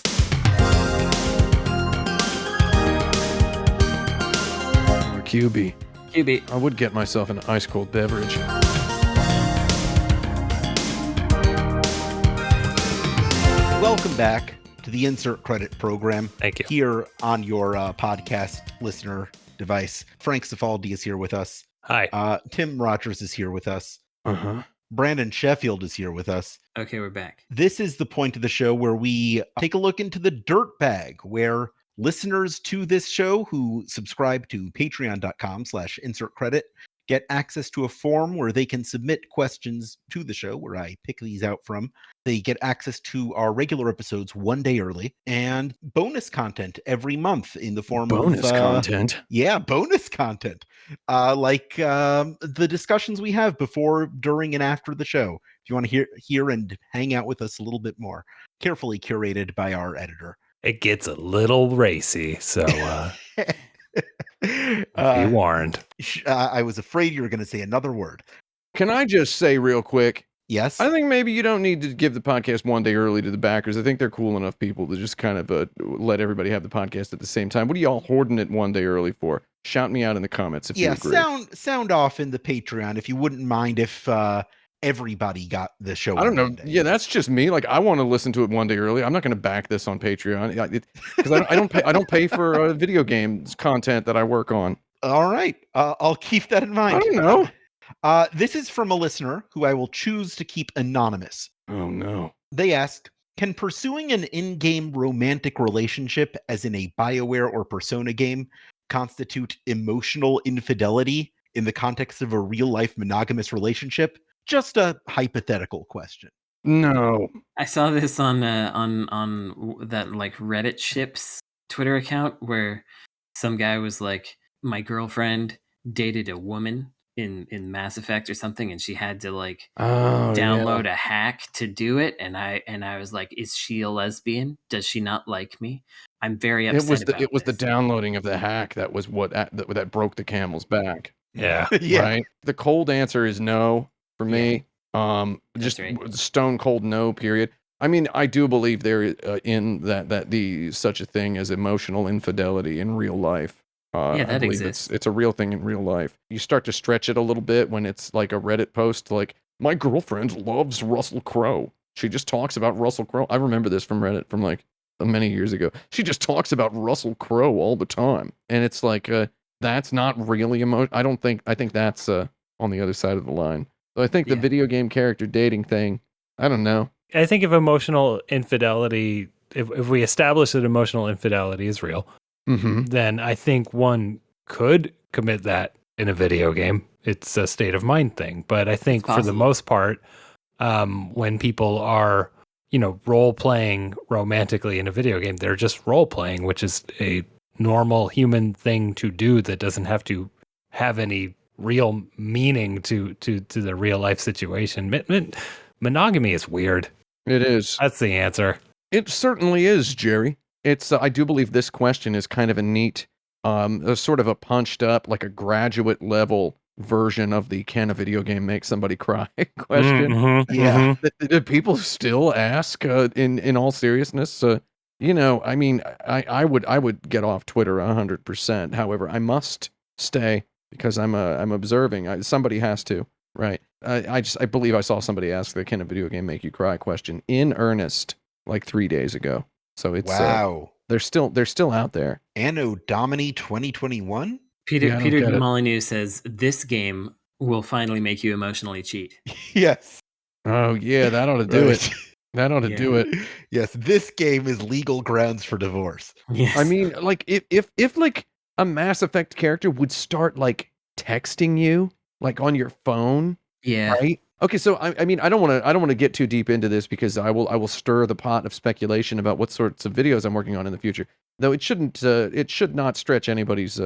Or QB. QB. I would get myself an ice cold beverage. Welcome back to the Insert Credit program. Thank you. Here on your podcast listener device. Frank Cifaldi is here with us. Hi. Tim Rogers is here with us. Uh-huh. Brandon Sheffield is here with us. Okay, we're back. This is the point of the show where we take a look into the dirtbag, where listeners to this show who subscribe to patreon.com/insertcredit get access to a form where they can submit questions to the show, where I pick these out from. They get access to our regular episodes one day early and bonus content every month in the form Bonus of content. Yeah, bonus content. Like the discussions we have before, during, and after the show. If you want to hear and hang out with us a little bit more, carefully curated by our editor. It gets a little racy, so be warned. I was afraid you were going to say another word. Can I just say real quick? Yes. I think maybe you don't need to give the podcast one day early to the backers. I think they're cool enough people to just kind of let everybody have the podcast at the same time. What are y'all hoarding it one day early for? Shout me out in the comments if you agree. sound off in the Patreon if you wouldn't mind if everybody got the show. I don't on know. Monday. Yeah, that's just me. Like, I want to listen to it one day early. I'm not going to back this on Patreon because I don't pay. I don't pay for video games content that I work on. All right. I'll keep that in mind. I don't know. This is from a listener who I will choose to keep anonymous. Oh no. They ask, can pursuing an in-game romantic relationship, as in a BioWare or Persona game, constitute emotional infidelity in the context of a real-life monogamous relationship? Just a hypothetical question. No. I saw this on that like Reddit ships Twitter account where some guy was like, my girlfriend dated a woman in Mass Effect or something, and she had to like Oh, download a hack to do it, and I was like, is she a lesbian? Does she not like me? I'm very upset about it was the this. downloading of the hack that was that broke the camel's back. Yeah. Yeah. Right. The cold answer is no for me. That's Just right. stone cold no. Period. I mean, I do believe there in that the such a thing as emotional infidelity in real life. Yeah, I that believe exists. it's a real thing in real life. You start to stretch it a little bit when it's like a Reddit post, like my girlfriend loves Russell Crowe. She just talks about Russell Crowe. I remember this from Reddit from like many years ago. She just talks about Russell Crowe all the time, and it's like that's not really I don't think. I think that's on the other side of the line. So I think the Yeah. video game character dating thing. I don't know. I think if emotional infidelity, if we establish that emotional infidelity is real, Mm-hmm. then I think one could commit that in a video game. It's a state of mind thing. But I think for the possible. most part, when people are, role playing romantically in a video game, they're just role playing, which is a normal human thing to do that doesn't have to have any real meaning to the real life situation. Monogamy is weird. It is. That's the answer. It certainly is, Jerry. It's. I do believe this question is kind of a neat, a sort of a punched up, like a graduate level version of the "Can a video game make somebody cry?" question. Mm-hmm, Yeah. That people still ask in all seriousness. I mean, I would get off Twitter 100%. However, I must stay because I'm observing. Somebody has to, right? I believe I saw somebody ask the "Can a video game make you cry?" question in earnest like 3 days ago. So it's Wow. they're still out there. Anno Domini 2021? Peter Yeah, I don't get it. Molyneux says this game will finally make you emotionally cheat. Yes. Oh yeah, that ought to do it. Right. That ought to Yeah. do it. Yes, this game is legal grounds for divorce. Yes. I mean, like if like a Mass Effect character would start like texting you like on your phone, yeah. right? Okay, so I mean I don't want to get too deep into this because I will stir the pot of speculation about what sorts of videos I'm working on in the future. Though it should not stretch anybody's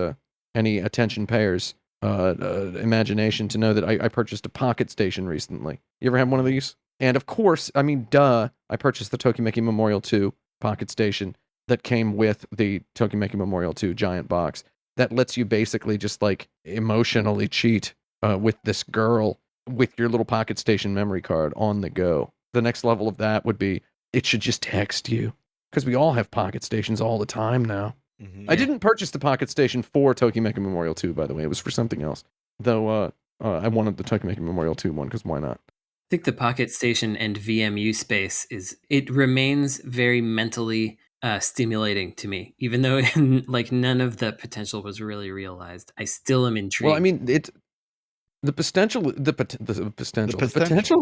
any attention payers imagination to know that I purchased a Pocket Station recently. You ever have one of these? And of course, I mean, duh, I purchased the Tokimeki Memorial 2 Pocket Station that came with the Tokimeki Memorial 2 giant box that lets you basically just like emotionally cheat with this girl with your little Pocket Station memory card on the go. The next level of that would be it should just text you because we all have Pocket Stations all the time now. Mhm. I didn't purchase the Pocket Station for Tokimeki Memorial 2, by the way. It was for something else. Though I wanted the Tokimeki Memorial 2 one because why not? I think the Pocket Station and VMU space it remains very mentally stimulating to me, even though like none of the potential was really realized. I still am intrigued. Well, I mean, the potential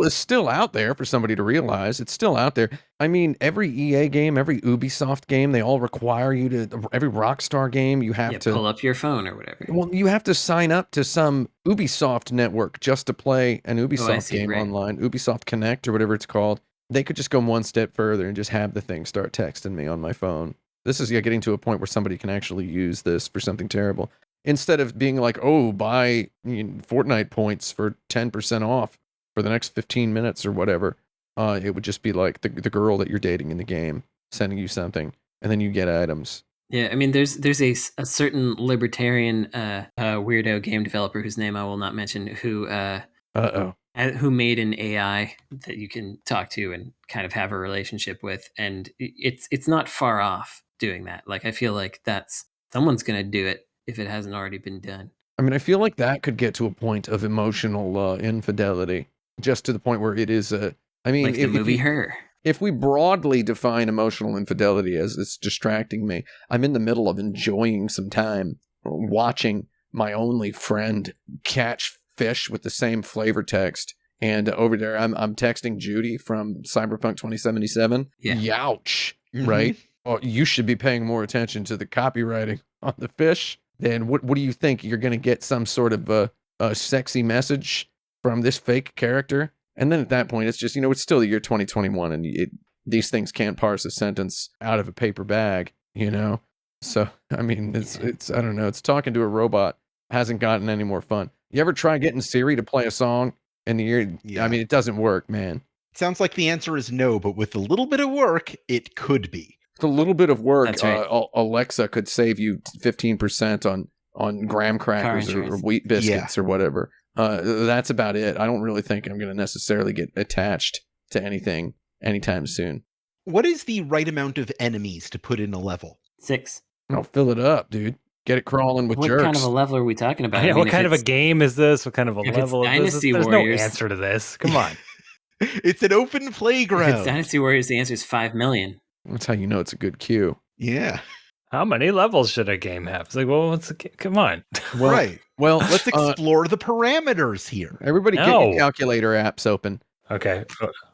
is still out there for somebody to realize. It's still out there. I mean, every EA game, every Ubisoft game, they all require you to. Every Rockstar game, you have to pull up your phone or whatever. Well, you have to sign up to some Ubisoft network just to play an Ubisoft see, game right. online, Ubisoft Connect or whatever it's called. They could just go one step further and just have the thing start texting me on my phone. This is getting to a point where somebody can actually use this for something terrible. Instead of being like, oh, buy Fortnite points for 10% off for the next 15 minutes or whatever, it would just be like the girl that you're dating in the game sending you something, and then you get items. Yeah, I mean, there's a certain libertarian weirdo game developer whose name I will not mention who made an AI that you can talk to and kind of have a relationship with, and it's not far off doing that. Like I feel like someone's gonna do it if it hasn't already been done. I mean, I feel like that could get to a point of emotional infidelity, just to the point where it is I mean, Like the movie Her. If we broadly define emotional infidelity as it's distracting me, I'm in the middle of enjoying some time watching my only friend catch fish with the same flavor text. And over there, I'm texting Judy from Cyberpunk 2077. Yeah. Youch, Mhm. right? Oh, you should be paying more attention to the copywriting on the fish. Then what do you think? You're going to get some sort of a sexy message from this fake character? And then at that point, it's just, it's still the year 2021, and these things can't parse a sentence out of a paper bag, So, I mean, it's I don't know. It's talking to a robot hasn't gotten any more fun. You ever try getting Siri to play a song in the ear? Yeah. I mean, it doesn't work, man. Sounds like the answer is no, but with a little bit of work, it could be. With a little bit of work, That's right. Alexa could save you 15% on graham crackers or wheat biscuits or whatever. That's about it. I don't really think I'm going to necessarily get attached to anything anytime soon. What is the right amount of enemies to put in a level? 6. I'll fill it up, dude. Get it crawling with What jerks. kind of a level are we talking about? Yeah, I mean, what if kind of a it's- game is this? What kind of a if it's level is this? Dynasty There's Warriors- no answer to this. Come on. It's an open If it's playground. Dynasty Warriors, the answer is 5 million. That's how you know it's a good cue. Yeah. How many levels should a game have? It's like, well, come on. Well, Right. Well, Let's explore the parameters here. everybody get No. your calculator apps open. Okay.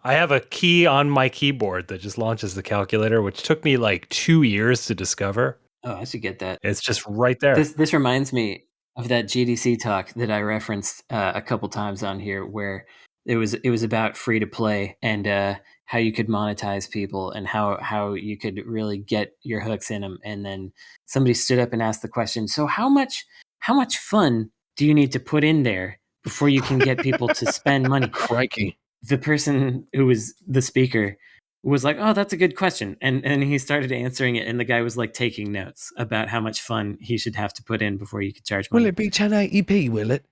I have a key on my keyboard that just launches the calculator, which took me like 2 years to discover. Oh, I should get that. It's just right there. This reminds me of that GDC talk that I referenced a couple times on here, where it was about free to play and how you could monetize people and how you could really get your hooks in them. And then somebody stood up and asked the question: so how much fun do you need to put in there before you can get people to spend money? Crikey. The person who was the speaker was like, "Oh, that's a good question," and he started answering it, and the guy was like taking notes about how much fun he should have to put in before you could charge money. Will it be 1080p, will it?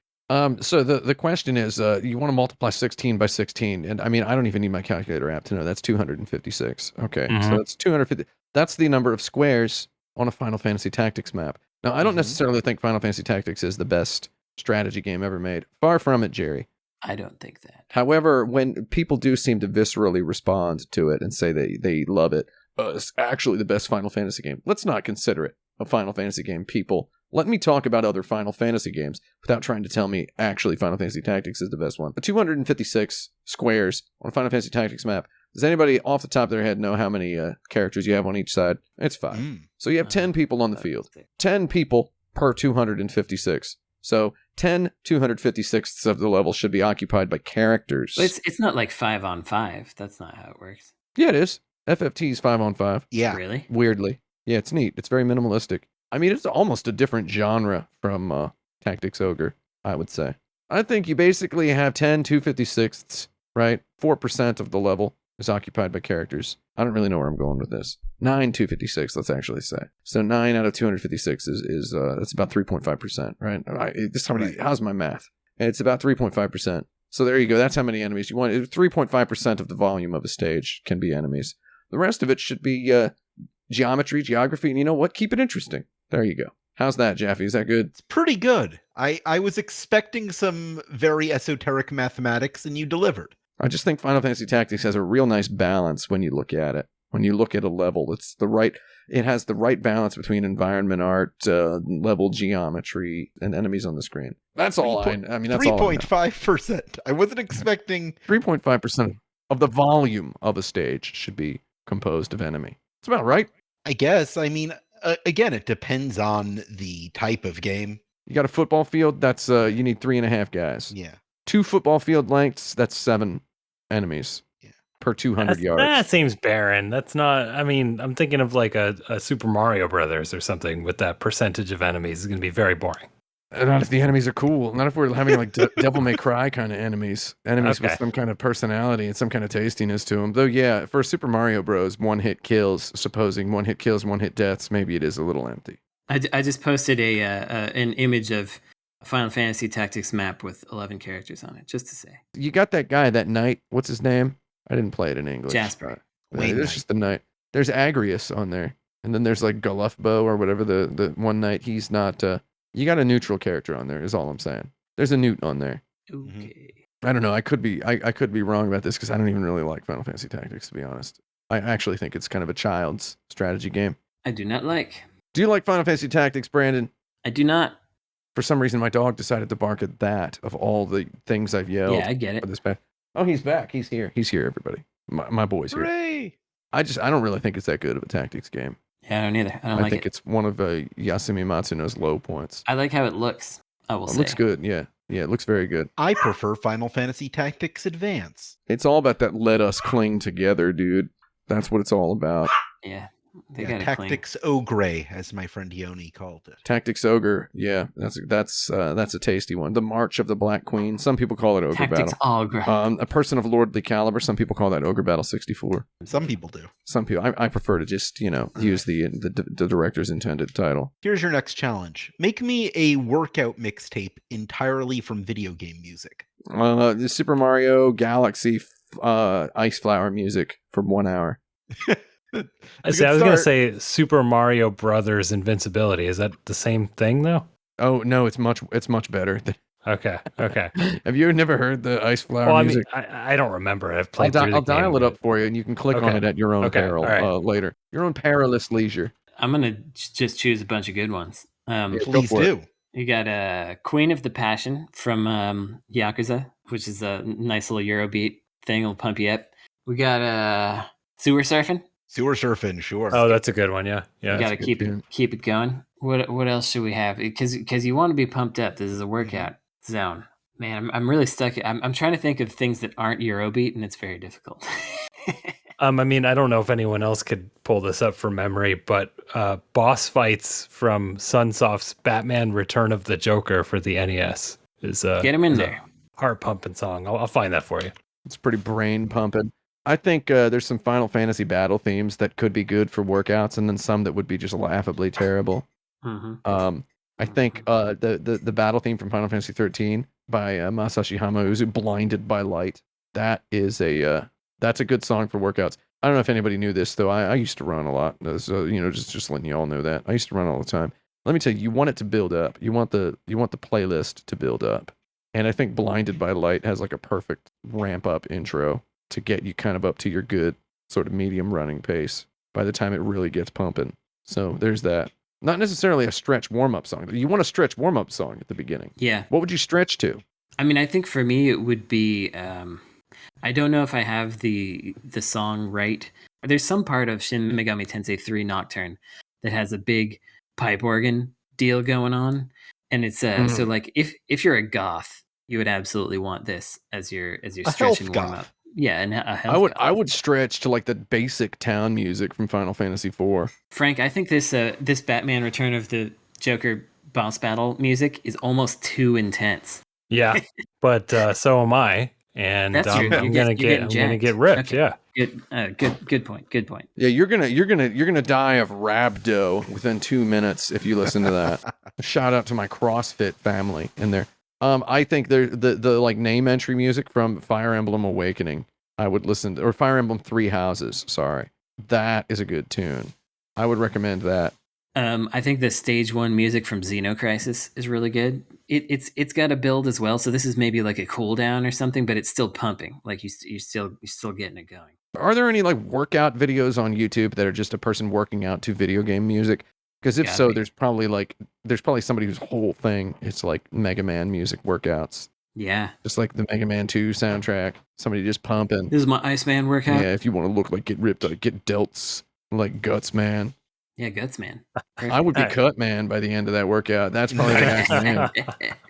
So the question is, you want to multiply 16 by 16, and I mean, I don't even need my calculator app to know that's 256. Okay, so Mhm. that's 250. That's the number of squares on a Final Fantasy Tactics map. Now, I don't necessarily think Final Fantasy Tactics is the best strategy game ever made. Far from it, Jerry. I don't think that. However, when people do seem to viscerally respond to it and say they love it, it's actually the best Final Fantasy game. Let's not consider it a Final Fantasy game, people. Let me talk about other Final Fantasy games without trying to tell me actually Final Fantasy Tactics is the best one. The 256 squares on a Final Fantasy Tactics map. Does anybody off the top of their head know how many characters you have on each side? It's 5. So you have 10 people on the field. 10 people per 256. So 10 256ths of the level should be occupied by characters. But it's not like 5 on 5. That's not how it works. Yeah, it is. FFT's 5 on 5. Yeah. Really? Weirdly. Yeah, it's neat. It's very minimalistic. I mean, it's almost a different genre from Tactics Ogre, I would say. I think you basically have 10 256ths, right? 4% of the level is occupied by characters. I don't really know where I'm going with this. 9 256, let's actually say. So 9 out of 256 is that's about 3.5%, right? How's my math? It's about 3.5%. So there you go. That's how many enemies you want. 3.5% of the volume of a stage can be enemies. The rest of it should be geometry, geography, and you know what? Keep it interesting. There you go. How's that, Jaffe? Is that good? It's pretty good. I was expecting some very esoteric mathematics, and you delivered. I just think Final Fantasy Tactics has a real nice balance when you look at it. When you look at a level, it has the right balance between environment art, level geometry, and enemies on the screen. That's all I mean, that's all I know. 3.5%. I wasn't expecting 3.5% of the volume of a stage should be composed of enemy. It's about right. I guess. I mean, again, it depends on the type of game. You got a football field, that's you need 3.5 guys. Yeah. 2 football field lengths, that's 7 enemies per 200 yards. That seems barren. That's not, I mean, I'm thinking of like a Super Mario Brothers or something with that percentage of enemies. It's going to be very boring. Not if the enemies are cool. Not if we're having like Devil May Cry kind of enemies. Enemies with some kind of personality and some kind of tastiness to them. Though, yeah, for Super Mario Bros., one-hit kills, supposing one-hit kills, one-hit deaths, maybe it is a little empty. I just posted an image of a Final Fantasy Tactics map with 11 characters on it, just to say. You got that guy, that knight. What's his name? I didn't play it in English. Jasper. There's just the knight. There's Agrius on there. And then there's like Galufbo or whatever the one knight. He's not... you got a neutral character on there is all I'm saying. There's a newt on there. Okay. I don't know. I could be wrong about this because I don't even really like Final Fantasy Tactics, to be honest. I actually think it's kind of a child's strategy game. I do not like. Do you like Final Fantasy Tactics, Brandon? I do not. For some reason, my dog decided to bark at that of all the things I've yelled. Yeah, I get it. For this back. Oh, he's back. He's here. He's here, everybody. My boy's here. Hooray! I don't really think it's that good of a tactics game. Yeah, I don't either. I don't I like think it. it's one of Yasumi Matsuno's low points. I like how it looks. I will It say. looks good. Yeah. Yeah, it looks very good. I prefer Final Fantasy Tactics Advance. It's all about that let us cling together, dude. That's what it's all about. Yeah. They Yeah, got it clean. Tactics Ogre, as my friend Yoni called it. Tactics Ogre. Yeah, that's a tasty one. The March of the Black Queen. Some people call it Ogre Tactics Battle. Ogre. A person of lordly caliber. Some people call that Ogre Battle 64. Some people do. Some people. I prefer to just use the director's intended title. Here's your next challenge. Make me a workout mixtape entirely from video game music. The Super Mario Galaxy Ice Flower music for 1 hour. I was going to say Super Mario Brothers Invincibility. Is that the same thing though? Oh no, it's much better. Okay. Have you never heard the Ice Flower music? I don't remember it. I've played I'll dial it up for you, and you can click on it at your own peril later. Your own perilous leisure. I'm gonna just choose a bunch of good ones. Please do. You got Queen of the Passion from Yakuza, which is a nice little Eurobeat thing. It'll pump you up. We got Sewer Surfing. Sewer Surfing, sure. Oh, that's a good one. Yeah. You got to keep it going. What else should we have? Because you want to be pumped up. This is a workout zone. Man, I'm really stuck. I'm trying to think of things that aren't Eurobeat, and it's very difficult. I mean, I don't know if anyone else could pull this up from memory, but boss fights from Sunsoft's Batman Return of the Joker for the NES is Get him in there. Heart pumping song. I'll find that for you. It's pretty brain pumping. I think there's some Final Fantasy battle themes that could be good for workouts, and then some that would be just laughably terrible. Mm-hmm. I think the battle theme from Final Fantasy 13 by Masashi Hamauzu, Blinded by Light. That's a good song for workouts. I don't know if anybody knew this though. I used to run a lot, so just letting you all know that I used to run all the time. Let me tell you, you want it to build up. You want the playlist to build up, and I think Blinded by Light has like a perfect ramp up intro to get you kind of up to your good sort of medium running pace by the time it really gets pumping. So there's that. Not necessarily a stretch warm-up song. You want a stretch warm-up song at the beginning. Yeah. What would you stretch to? I mean, I think for me it would be I don't know if I have the song right. There's some part of Shin Megami Tensei 3 Nocturne that has a big pipe organ deal going on, and it's so like if you're a goth, you would absolutely want this as your stretch and warm up. Yeah, and a health I would stretch to like the basic town music from Final Fantasy IV. Frank, I think this Batman Return of the Joker boss battle music is almost too intense. Yeah, but so am I, and I'm gonna get ripped. Okay. Yeah, good point. Good point. Yeah, you're gonna die of rhabdo within 2 minutes if you listen to that. Shout out to my CrossFit family in there. I think the like name entry music from Fire Emblem Awakening, I would listen to, or Fire Emblem Three Houses. Sorry, that is a good tune. I would recommend that. I think the stage 1 music from Xenocrisis is really good. It's got a build as well, so this is maybe like a cooldown or something, but it's still pumping. Like you're still getting it going. Are there any like workout videos on YouTube that are just a person working out to video game music? Because if so, there's probably somebody whose whole thing is like Mega Man music workouts. Yeah. Just like the Mega Man 2 soundtrack. Somebody just pumping. This is my Iceman workout. Yeah, if you want to look like get ripped, get delts like Guts Man. Yeah, Guts Man. Perfect. I would be Cut Man by the end of that workout. That's probably the guy's name.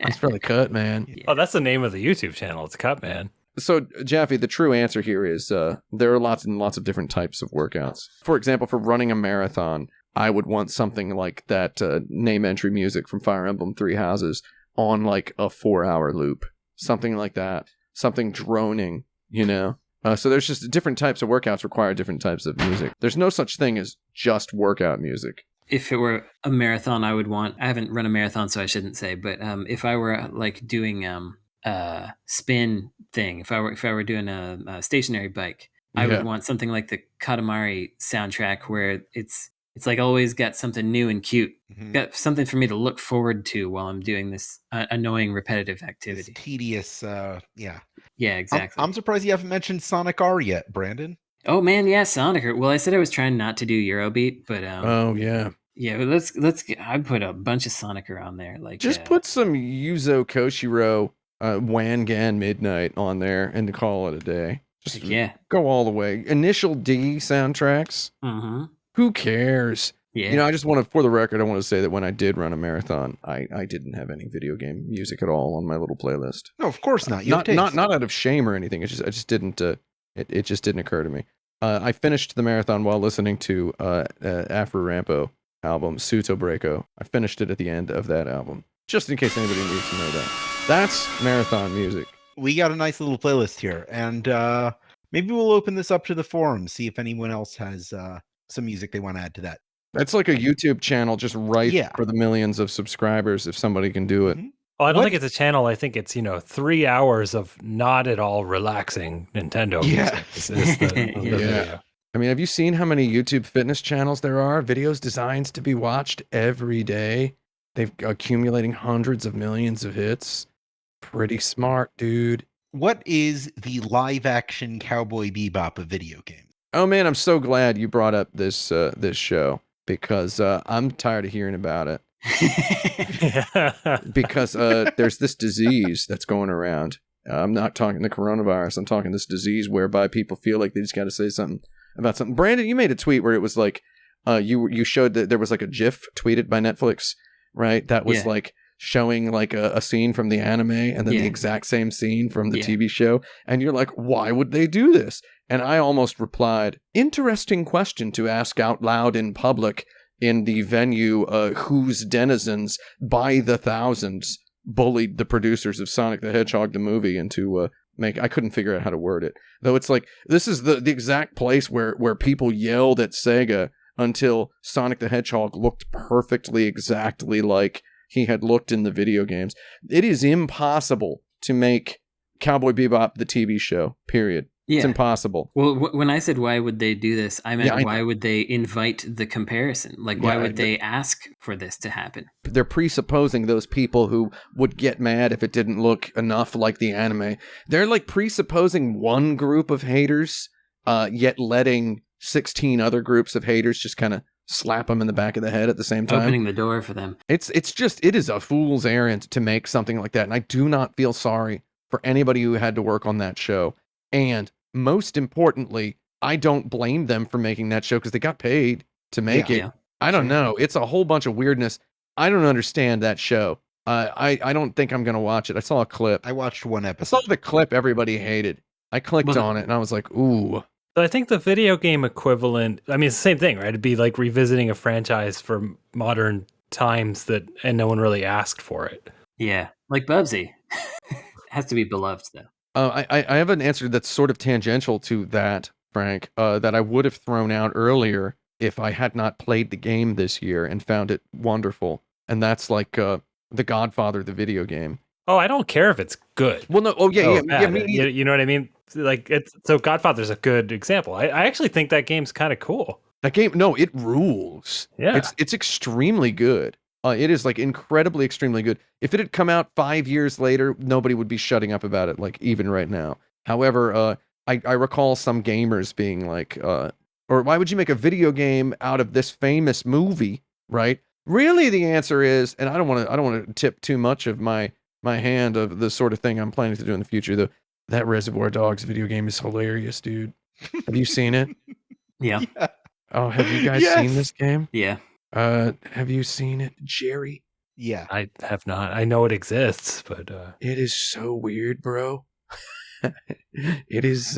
It's probably Cut Man. Yeah. Oh, that's the name of the YouTube channel. It's Cut Man. So, Jaffe, the true answer here is there are lots and lots of different types of workouts. For example, for running a marathon, I would want something like that name entry music from Fire Emblem Three Houses on like a 4-hour loop. Something like that. Something droning, So there's just different types of workouts require different types of music. There's no such thing as just workout music. If it were a marathon, I haven't run a marathon, so I shouldn't say, but if I were like doing spin thing, if I were doing a stationary bike, I would want something like the Katamari soundtrack where it's like always got something new and cute. Mm-hmm. Got something for me to look forward to while I'm doing this annoying repetitive activity. It's tedious, yeah. Yeah, exactly. I'm surprised you haven't mentioned Sonic R yet, Brandon. Oh man, yeah, Sonic R. Well, I said I was trying not to do Eurobeat, but oh yeah. Yeah, let's I put a bunch of Sonic R on there. Like just put some Yuzo Koshiro Wangan Midnight on there and call it a day. Just go all the way. Initial D soundtracks. Mm-hmm. Who cares? Yeah. I just want to, for the record, I want to say that when I did run a marathon, I didn't have any video game music at all on my little playlist. No, of course not. Not out of shame or anything. It just didn't. It just didn't occur to me. I finished the marathon while listening to Afro Rampo album, Suto Breako. I finished it at the end of that album, just in case anybody needs to know that. That's marathon music. We got a nice little playlist here, and maybe we'll open this up to the forum, see if anyone else has some music they want to add to that. That's like a YouTube channel just ripe Yeah. for the millions of subscribers if somebody can do it. Mhm. Well, I don't What- think it's a channel. I think it's 3 hours of not at all relaxing Nintendo Yeah. music. Is the Yeah. video. I mean, have you seen how many YouTube fitness channels there are? Videos designed to be watched every day. They've accumulating hundreds of millions of hits. Pretty smart, dude. What is the live action Cowboy Bebop of video games? Oh man, I'm so glad you brought up this this show because I'm tired of hearing about it. Because there's this disease that's going around. I'm not talking the coronavirus. I'm talking this disease whereby people feel like they just got to say something about something. Brandon, you made a tweet where it was like you showed that there was like a GIF tweeted by Netflix, right? That was like showing like a scene from the anime and then the exact same scene from the TV show. And you're like, why would they do this? And I almost replied, interesting question to ask out loud in public in the venue whose denizens by the thousands bullied the producers of Sonic the Hedgehog the movie into I couldn't figure out how to word it. Though it's like, this is the exact place where people yelled at Sega until Sonic the Hedgehog looked perfectly exactly like he had looked in the video games. It is impossible to make Cowboy Bebop the TV show, period. Yeah. It's impossible. Well, when I said why would they do this, I meant why would they invite the comparison? Like, why would they ask for this to happen? They're presupposing those people who would get mad if it didn't look enough like the anime. They're like presupposing one group of haters, yet letting 16 other groups of haters just kind of slap them in the back of the head at the same time. Opening the door for them. It is a fool's errand to make something like that. And I do not feel sorry for anybody who had to work on that show. And most importantly, I don't blame them for making that show because they got paid to make it. Yeah. I don't know. It's a whole bunch of weirdness. I don't understand that show. I don't think I'm going to watch it. I saw a clip. I watched one episode. I saw the clip everybody hated. I clicked on it and I was like, ooh. So I think the video game equivalent, I mean, it's the same thing, right? It'd be like revisiting a franchise for modern times and no one really asked for it. Yeah, like Bubsy. Has to be beloved, though. I have an answer that's sort of tangential to that, Frank, that I would have thrown out earlier if I had not played the game this year and found it wonderful. And that's like The Godfather, the video game. Oh, I don't care if it's good. Well, no. Oh, yeah. You know what I mean? Like, so Godfather's a good example. I actually think that game's kind of cool. That game, no, it rules. Yeah. It's extremely good. It is like incredibly, extremely good. If it had come out 5 years later, nobody would be shutting up about it, like even right now. However, I recall some gamers being like, or why would you make a video game out of this famous movie, right? Really, the answer is, and I don't want to tip too much of my hand of the sort of thing I'm planning to do in the future, though. That Reservoir Dogs video game is hilarious, dude. Have you seen it? Yeah. Oh, have you guys seen this game? Yeah. Have you seen it, Jerry? Yeah. I have not. I know it exists, but it is so weird, bro. It is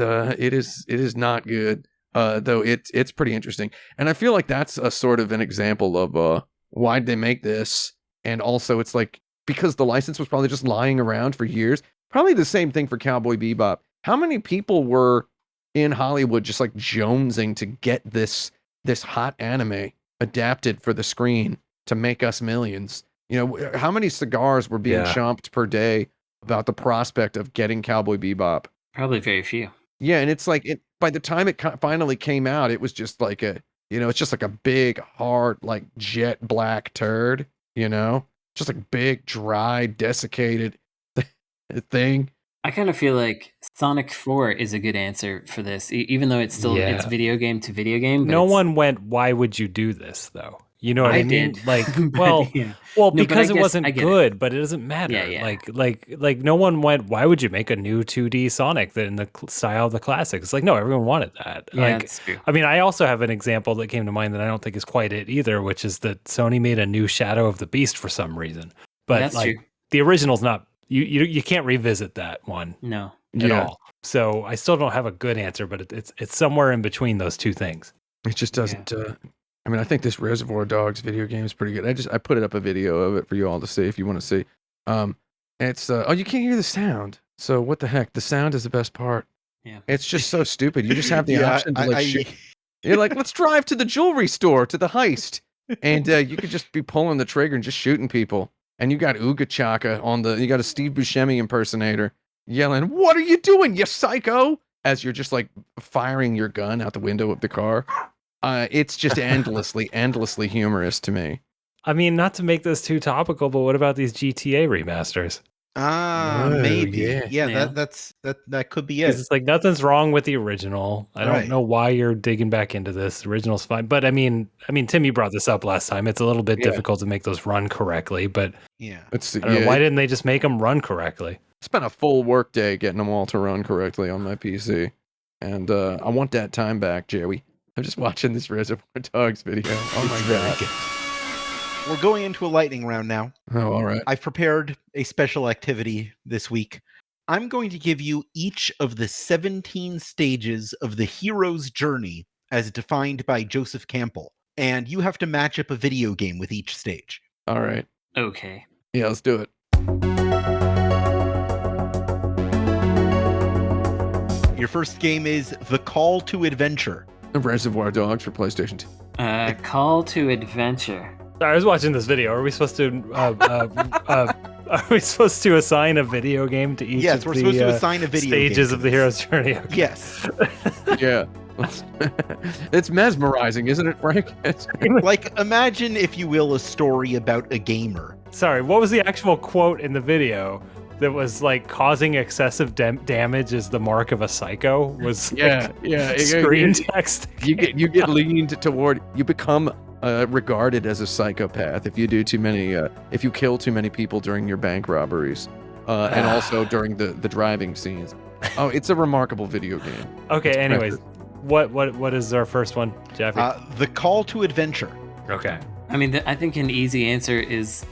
not good. Though it's pretty interesting. And I feel like that's a sort of an example of why'd they make this? And also it's like because the license was probably just lying around for years. Probably the same thing for Cowboy Bebop. How many people were in Hollywood just like jonesing to get this hot anime adapted for the screen to make us millions? You know, how many cigars were being chomped per day about the prospect of getting Cowboy Bebop? Probably very few. Yeah, and it's like by the time it finally came out, it was just like it's just like a big, hard, like jet black turd, just like big, dry, desiccated thing. I kind of feel like Sonic 4 is a good answer for this, even though it's still it's video game to video game. But no one went, why would you do this, though? You know what I mean? Did. Like, Well, because it wasn't good, but it doesn't matter. Yeah. Like no one went, why would you make a new 2D Sonic in the style of the classics? It's like, no, everyone wanted that. Yeah, that's true. I mean, I also have an example that came to mind that I don't think is quite it either, which is that Sony made a new Shadow of the Beast for some reason. But that's true. The original's not, you can't revisit that one. No. at all. So I still don't have a good answer, but it's somewhere in between those two things. It just doesn't. I mean, I think this Reservoir Dogs video game is pretty good. I put up a video of it for you all to see if you want to see. It's oh, you can't hear the sound. So what the heck? The sound is the best part. Yeah. It's just so stupid. You just have the option to like shoot. I You're like, let's drive to the jewelry store to the heist, and you could just be pulling the trigger and just shooting people. And you got Ooga Chaka you got a Steve Buscemi impersonator yelling, "What are you doing, you psycho?" As you're just like firing your gun out the window of the car. It's just endlessly humorous to me. I mean, not to make this too topical, but what about these GTA remasters? Maybe. Yeah. That could be Because it. it's like nothing's wrong with the original. I don't Right. know why you're digging back into this. The original's fine, but I mean, Tim, you brought this up last time. It's a little bit difficult to make those run correctly, but Yeah. I don't know, why didn't they just make them run correctly? Spent a full work day getting them all to run correctly on my PC, and I want that time back, Joey. I'm just watching this Reservoir Dogs video. Oh my god! We're going into a lightning round now. Oh, all right. I've prepared a special activity this week. I'm going to give you each of the 17 stages of the hero's journey as defined by Joseph Campbell, and you have to match up a video game with each stage. All right. Okay. Yeah, let's do it. Your first game is The Call to Adventure. Reservoir Dogs for PlayStation 2. Call to Adventure. Sorry, I was watching this video. Are we supposed to assign a video game to each Yes, of we're the supposed to assign a video game stages to of the this. hero's journey? Okay. Yes. Yeah. It's mesmerizing, isn't it, Frank? Like, imagine, if you will, a story about a gamer. Sorry, what was the actual quote in the video that was like causing excessive damage is the mark of a psycho? Was screen text. You get leaned toward. You become regarded as a psychopath if you do too many. If you kill too many people during your bank robberies, and also during the driving scenes. Oh, it's a remarkable video game. Okay. Anyways, what is our first one, Jeffy? The Call to Adventure. Okay. I mean, I think an easy answer is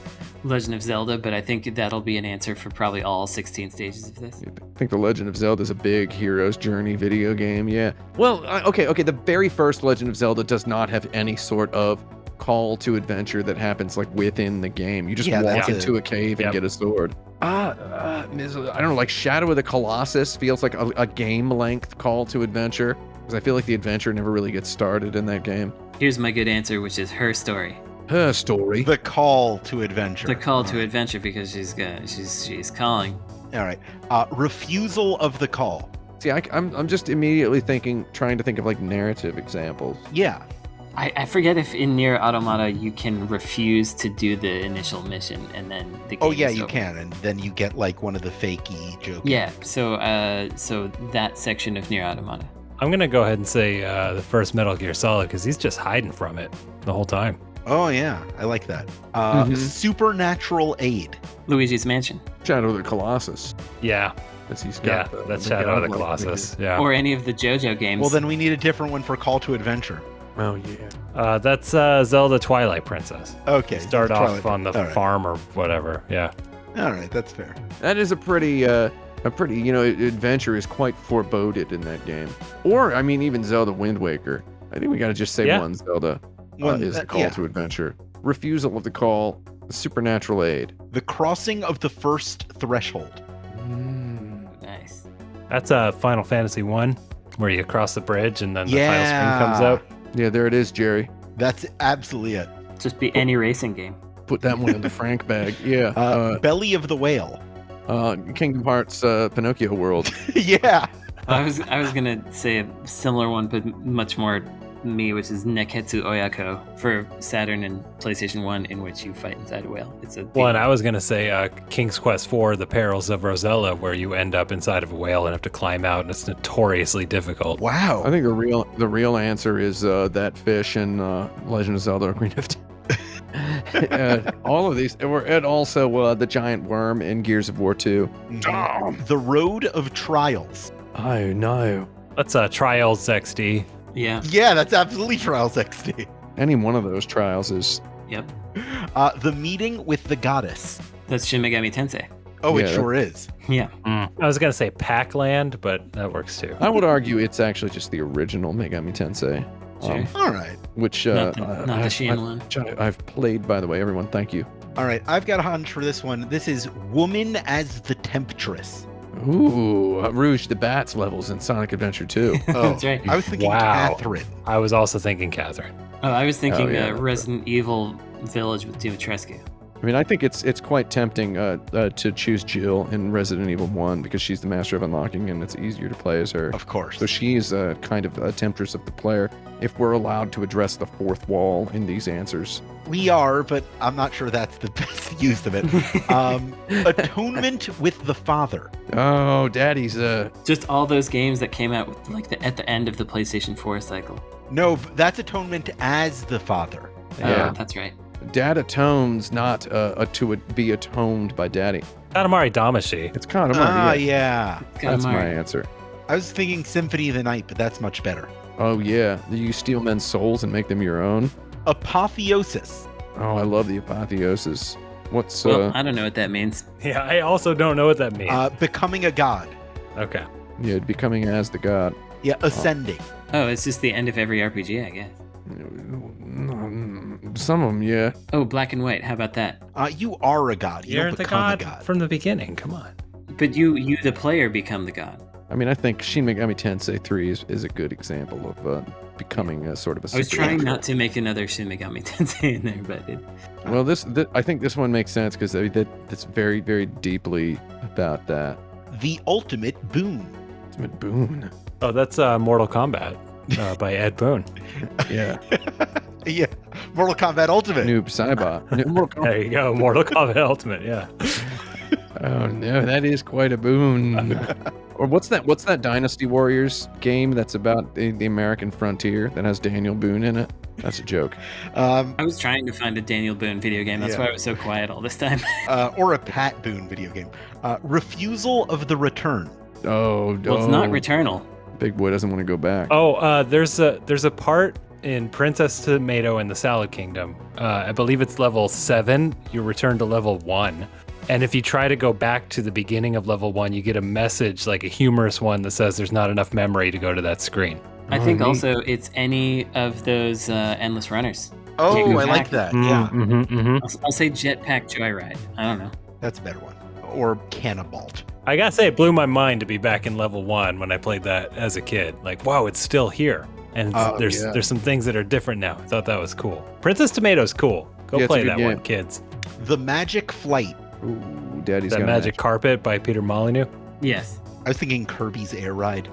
Legend of Zelda, but I think that'll be an answer for probably all 16 stages of this. I think The Legend of Zelda is a big hero's journey video game. Yeah. Well, okay. The very first Legend of Zelda does not have any sort of call to adventure that happens like within the game. You just walk into a cave and get a sword. I don't know. Like Shadow of the Colossus feels like a game length call to adventure because I feel like the adventure never really gets started in that game. Here's my good answer, which is Her Story. Her Story. The Call to Adventure. The Call to Adventure, because she's calling. All right. Refusal of the Call. See, I'm just immediately trying to think of like narrative examples. Yeah. I forget if in Nier Automata you can refuse to do the initial mission and then the game is you over. can, and then you get like one of the fakey jokes. Yeah, so that section of Nier Automata. I'm gonna go ahead and say the first Metal Gear Solid because he's just hiding from it the whole time. Oh yeah, I like that. Supernatural Aid. Luigi's Mansion. Shadow of the Colossus. Yeah. He's got That's Shadow of the Colossus. Yeah. Or any of the JoJo games. Well, then we need a different one for Call to Adventure. Oh yeah. That's Zelda Twilight Princess. Okay. Start off Twilight. on the farm or whatever. Yeah. All right, that's fair. That is a pretty adventure is quite foreboded in that game. Or I mean, even Zelda Wind Waker. I think we gotta just say one Zelda is the call to adventure. Refusal of the call. Supernatural Aid. The Crossing of the First Threshold. Nice. That's Final Fantasy 1 where you cross the bridge and then the title screen comes up. Yeah, there it is, Jerry. That's absolutely it. Just be any racing game. Put that one in the Frank bag. Yeah. Belly of the Whale. Kingdom Hearts Pinocchio World. Yeah. I was gonna say a similar one, but much more me, which is Neketsu Oyako for Saturn and PlayStation 1, in which you fight inside a whale. It's a and I was gonna say King's Quest IV: The Perils of Rosella, where you end up inside of a whale and have to climb out, and it's notoriously difficult. Wow. I think the real answer is that fish in Legend of Zelda: Ocarina of Time. All of these, and also the giant worm in Gears of War 2. The Road of Trials. Oh no. That's Trials XD. Yeah. Yeah, that's absolutely Trials XD. Any one of those trials is. Yep. The Meeting with the Goddess. That's Shin Megami Tensei. Oh, it Yeah, sure is. Yeah. I was gonna say Pac-Land, but that works too. I would argue it's actually just the original Megami Tensei. Sure. All right. Which Not the Shin one. I've played, by the way. Everyone, thank you. All right. I've got a hunch for this one. This is Woman as the Temptress. Ooh, Rouge the Bats levels in Sonic Adventure 2. Oh, That's right. I was thinking Wow. Catherine. I was also thinking Catherine. Oh, I was thinking yeah. Resident Evil Village with Dimitrescu. I mean, I think it's quite tempting to choose Jill in Resident Evil 1 because she's the master of unlocking and it's easier to play as her. Of course. So she's kind of a temptress of the player if we're allowed to address the fourth wall in these answers. We are, but I'm not sure that's the best use of it. Atonement with the Father. Oh, Daddy's Just all those games that came out with at the end of the PlayStation 4 cycle. No, that's Atonement as the Father. Yeah. Oh, that's right. Dad atones, not to be atoned by Daddy. Katamari Damacy. It's kind of Yeah. That's my Katamari. answer. I was thinking Symphony of the Night, but that's much better. Oh yeah, you steal men's souls and make them your own. Apotheosis. Oh, I love the apotheosis. What's Well, I don't know what that means. Yeah, I also don't know what that means. Becoming a god. Okay. yeah, becoming as the god. Yeah, ascending. Oh, it's just the end of every RPG, I guess. Some of them, yeah. Oh, Black and White. How about that? You are a god. You You're don't the become god, a god. from the beginning. Come on. But you, the player, become the god. I mean, I think Shin Megami Tensei 3 is a good example of becoming a sort of a. I was trying supernatural- not to make another Shin Megami Tensei in there, but it, Well, I think this one makes sense because that's very, very deeply about that. The ultimate boon. Ultimate boon. Oh, that's Mortal Kombat by Ed Boon. Yeah. Yeah. Mortal Kombat Ultimate. Noob Saibot. Mortal Kombat. There you go. Mortal Kombat Ultimate. Yeah. Oh no, that is quite a boon. Or what's that Dynasty Warriors game that's about the American frontier that has Daniel Boone in it? That's a joke. I was trying to find a Daniel Boone video game. That's Yeah. why I was so quiet all this time. Or a Pat Boone video game. Refusal of the Return. Oh, Well, it's not Returnal. Big boy doesn't want to go back. Oh, there's a part in Princess Tomato in the Salad Kingdom. I believe it's level 7. You return to level 1. And if you try to go back to the beginning of level 1, you get a message, like a humorous one, that says there's not enough memory to go to that screen. I think neat. also it's any of those endless runners. Oh, Take me I like back. that. Yeah. I'll say Jetpack Joyride. I don't know. That's a better one. Or Cannibalt. I gotta say, it blew my mind to be back in level 1 when I played that as a kid. Like, wow, it's still here. And Oh, there's yeah. there's some things that are different now. I thought that was cool. Princess Tomato's cool. Go Yeah, it's a play good that game. one, kids. The Magic Flight. Ooh, Daddy's That got Magic Carpet by Peter Molyneux. Yes. I was thinking Kirby's Air Ride.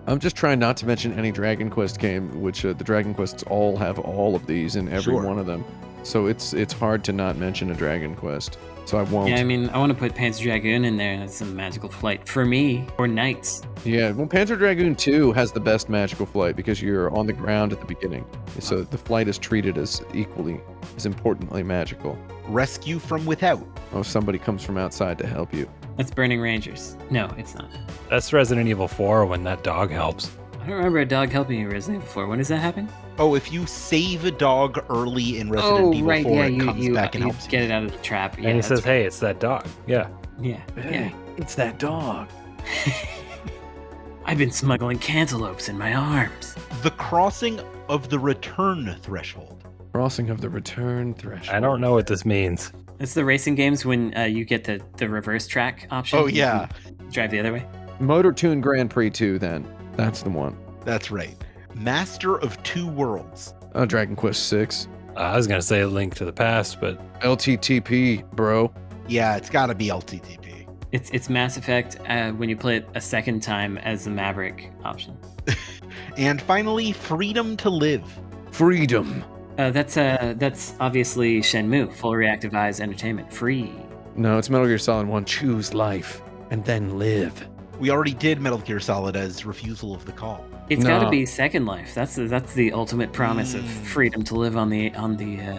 I'm just trying not to mention any Dragon Quest game, which the Dragon Quests all have all of these in every Sure. one of them. So it's hard to not mention a Dragon Quest. So I won't. Yeah, I mean, I want to put Panzer Dragoon in there. That's some magical flight for me, or Knights. Yeah, well, Panzer Dragoon 2 has the best magical flight because you're on the ground at the beginning. So the flight is treated as equally, as importantly magical. Rescue from Without. Oh, somebody comes from outside to help you. That's Burning Rangers. No, it's not. That's Resident Evil 4 when that dog helps. I don't remember a dog helping me in Resident Evil 4. When does that happen? Oh, if you save a dog early in Resident Evil 4, it comes back and helps you. get it out of the trap. Yeah, And he that's says, hey, it's that dog. Yeah. Yeah, yeah. It's that dog. I've been smuggling cantaloupes in my arms. The Crossing of the Return Threshold. Crossing of the return threshold. I don't know what this means. It's the racing games when you get the reverse track option. Oh, You yeah. can drive the other way. Motor Tune Grand Prix 2, then. That's the one. That's right. Master of Two Worlds. Dragon Quest 6. I was going to say a Link to the Past, but LTTP, bro. Yeah, it's got to be LTTP. It's Mass Effect when you play it a second time as the Maverick option. And finally, Freedom to Live. Freedom. That's obviously Shenmue, Full Reactive Eyes Entertainment. Free. No, it's Metal Gear Solid 1. Choose life and then live. We already did Metal Gear Solid as Refusal of the Call. It's got to No. be Second Life. That's the ultimate promise of freedom to live in the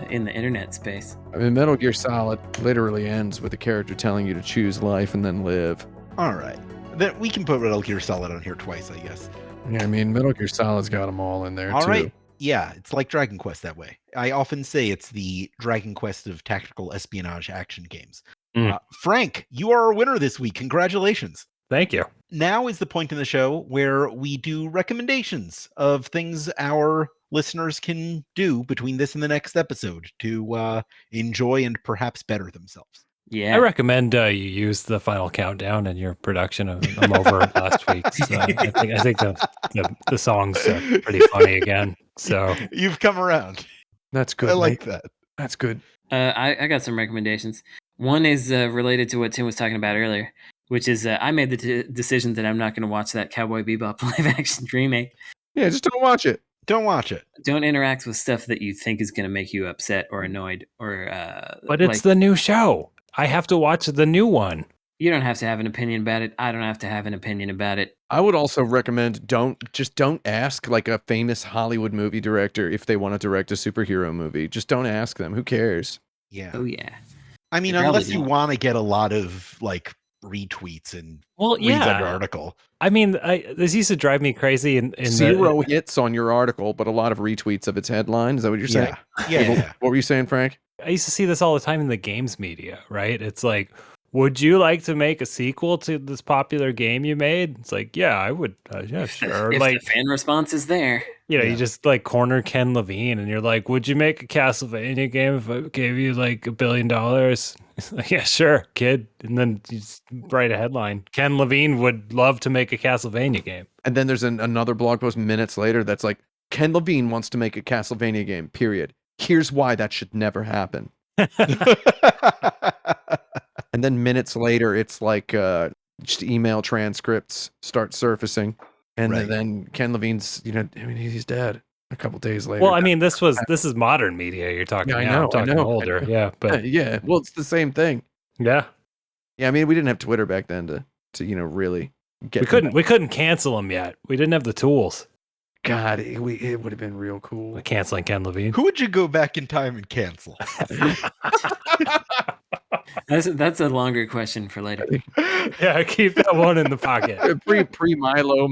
internet space. I mean, Metal Gear Solid literally ends with the character telling you to choose life and then live. All right. Then we can put Metal Gear Solid on here twice, I guess. Yeah, I mean, Metal Gear Solid's got them all in there, All too. right. Yeah, it's like Dragon Quest that way. I often say it's the Dragon Quest of tactical espionage action games. Frank, you are our winner this week. Congratulations. Thank you. Now is the point in the show where we do recommendations of things our listeners can do between this and the next episode to enjoy and perhaps better themselves. Yeah. I recommend you use the final countdown in your production of I'm Over last week. So I think the song's pretty funny again. So You've come around. That's good. I like mate. that. That's good. I got some recommendations. One is related to what Tim was talking about earlier, which is I made the decision that I'm not going to watch that Cowboy Bebop live action remake. Yeah, just don't watch it. Don't watch it. Don't interact with stuff that you think is going to make you upset or annoyed or. But it's the new show. I have to watch the new one. You don't have to have an opinion about it. I don't have to have an opinion about it. I would also recommend don't ask like a famous Hollywood movie director if they want to direct a superhero movie. Just don't ask them. Who cares? Yeah. Oh yeah. I mean, They unless probably you don't. want to get a lot of like retweets and Well, reads on your yeah. article. I mean, this used to drive me crazy. In Zero hits on your article, but a lot of retweets of its headline. Is that what you're saying? Yeah. What were you saying, Frank? I used to see this all the time in the games media, right? It's like, would you like to make a sequel to this popular game you made? It's like, yeah, I would. Yeah, sure. If Like, the fan response is there. you know, Yeah. you just like corner Ken Levine and you're like, would you make a Castlevania game if I gave you like $1 billion? It's like, yeah, sure, kid. And then you just write a headline. Ken Levine would love to make a Castlevania game. And then there's another blog post minutes later that's like, Ken Levine wants to make a Castlevania game, period. Here's why that should never happen. And then minutes later, it's like just email transcripts start surfacing. And Right. then Ken Levine's, he's dead a couple days later. Well, I mean, this is modern media you're talking Yeah, I now. know, I'm talking I know. older. Yeah, but yeah, well, it's the same thing. yeah. Yeah, I mean, we didn't have Twitter back then to really get. We couldn't cancel him yet. We didn't have the tools. God, it would have been real cool. Like canceling Ken Levine. Who would you go back in time and cancel? That's a longer question for later. Yeah, keep that one in the pocket. Pre Milo,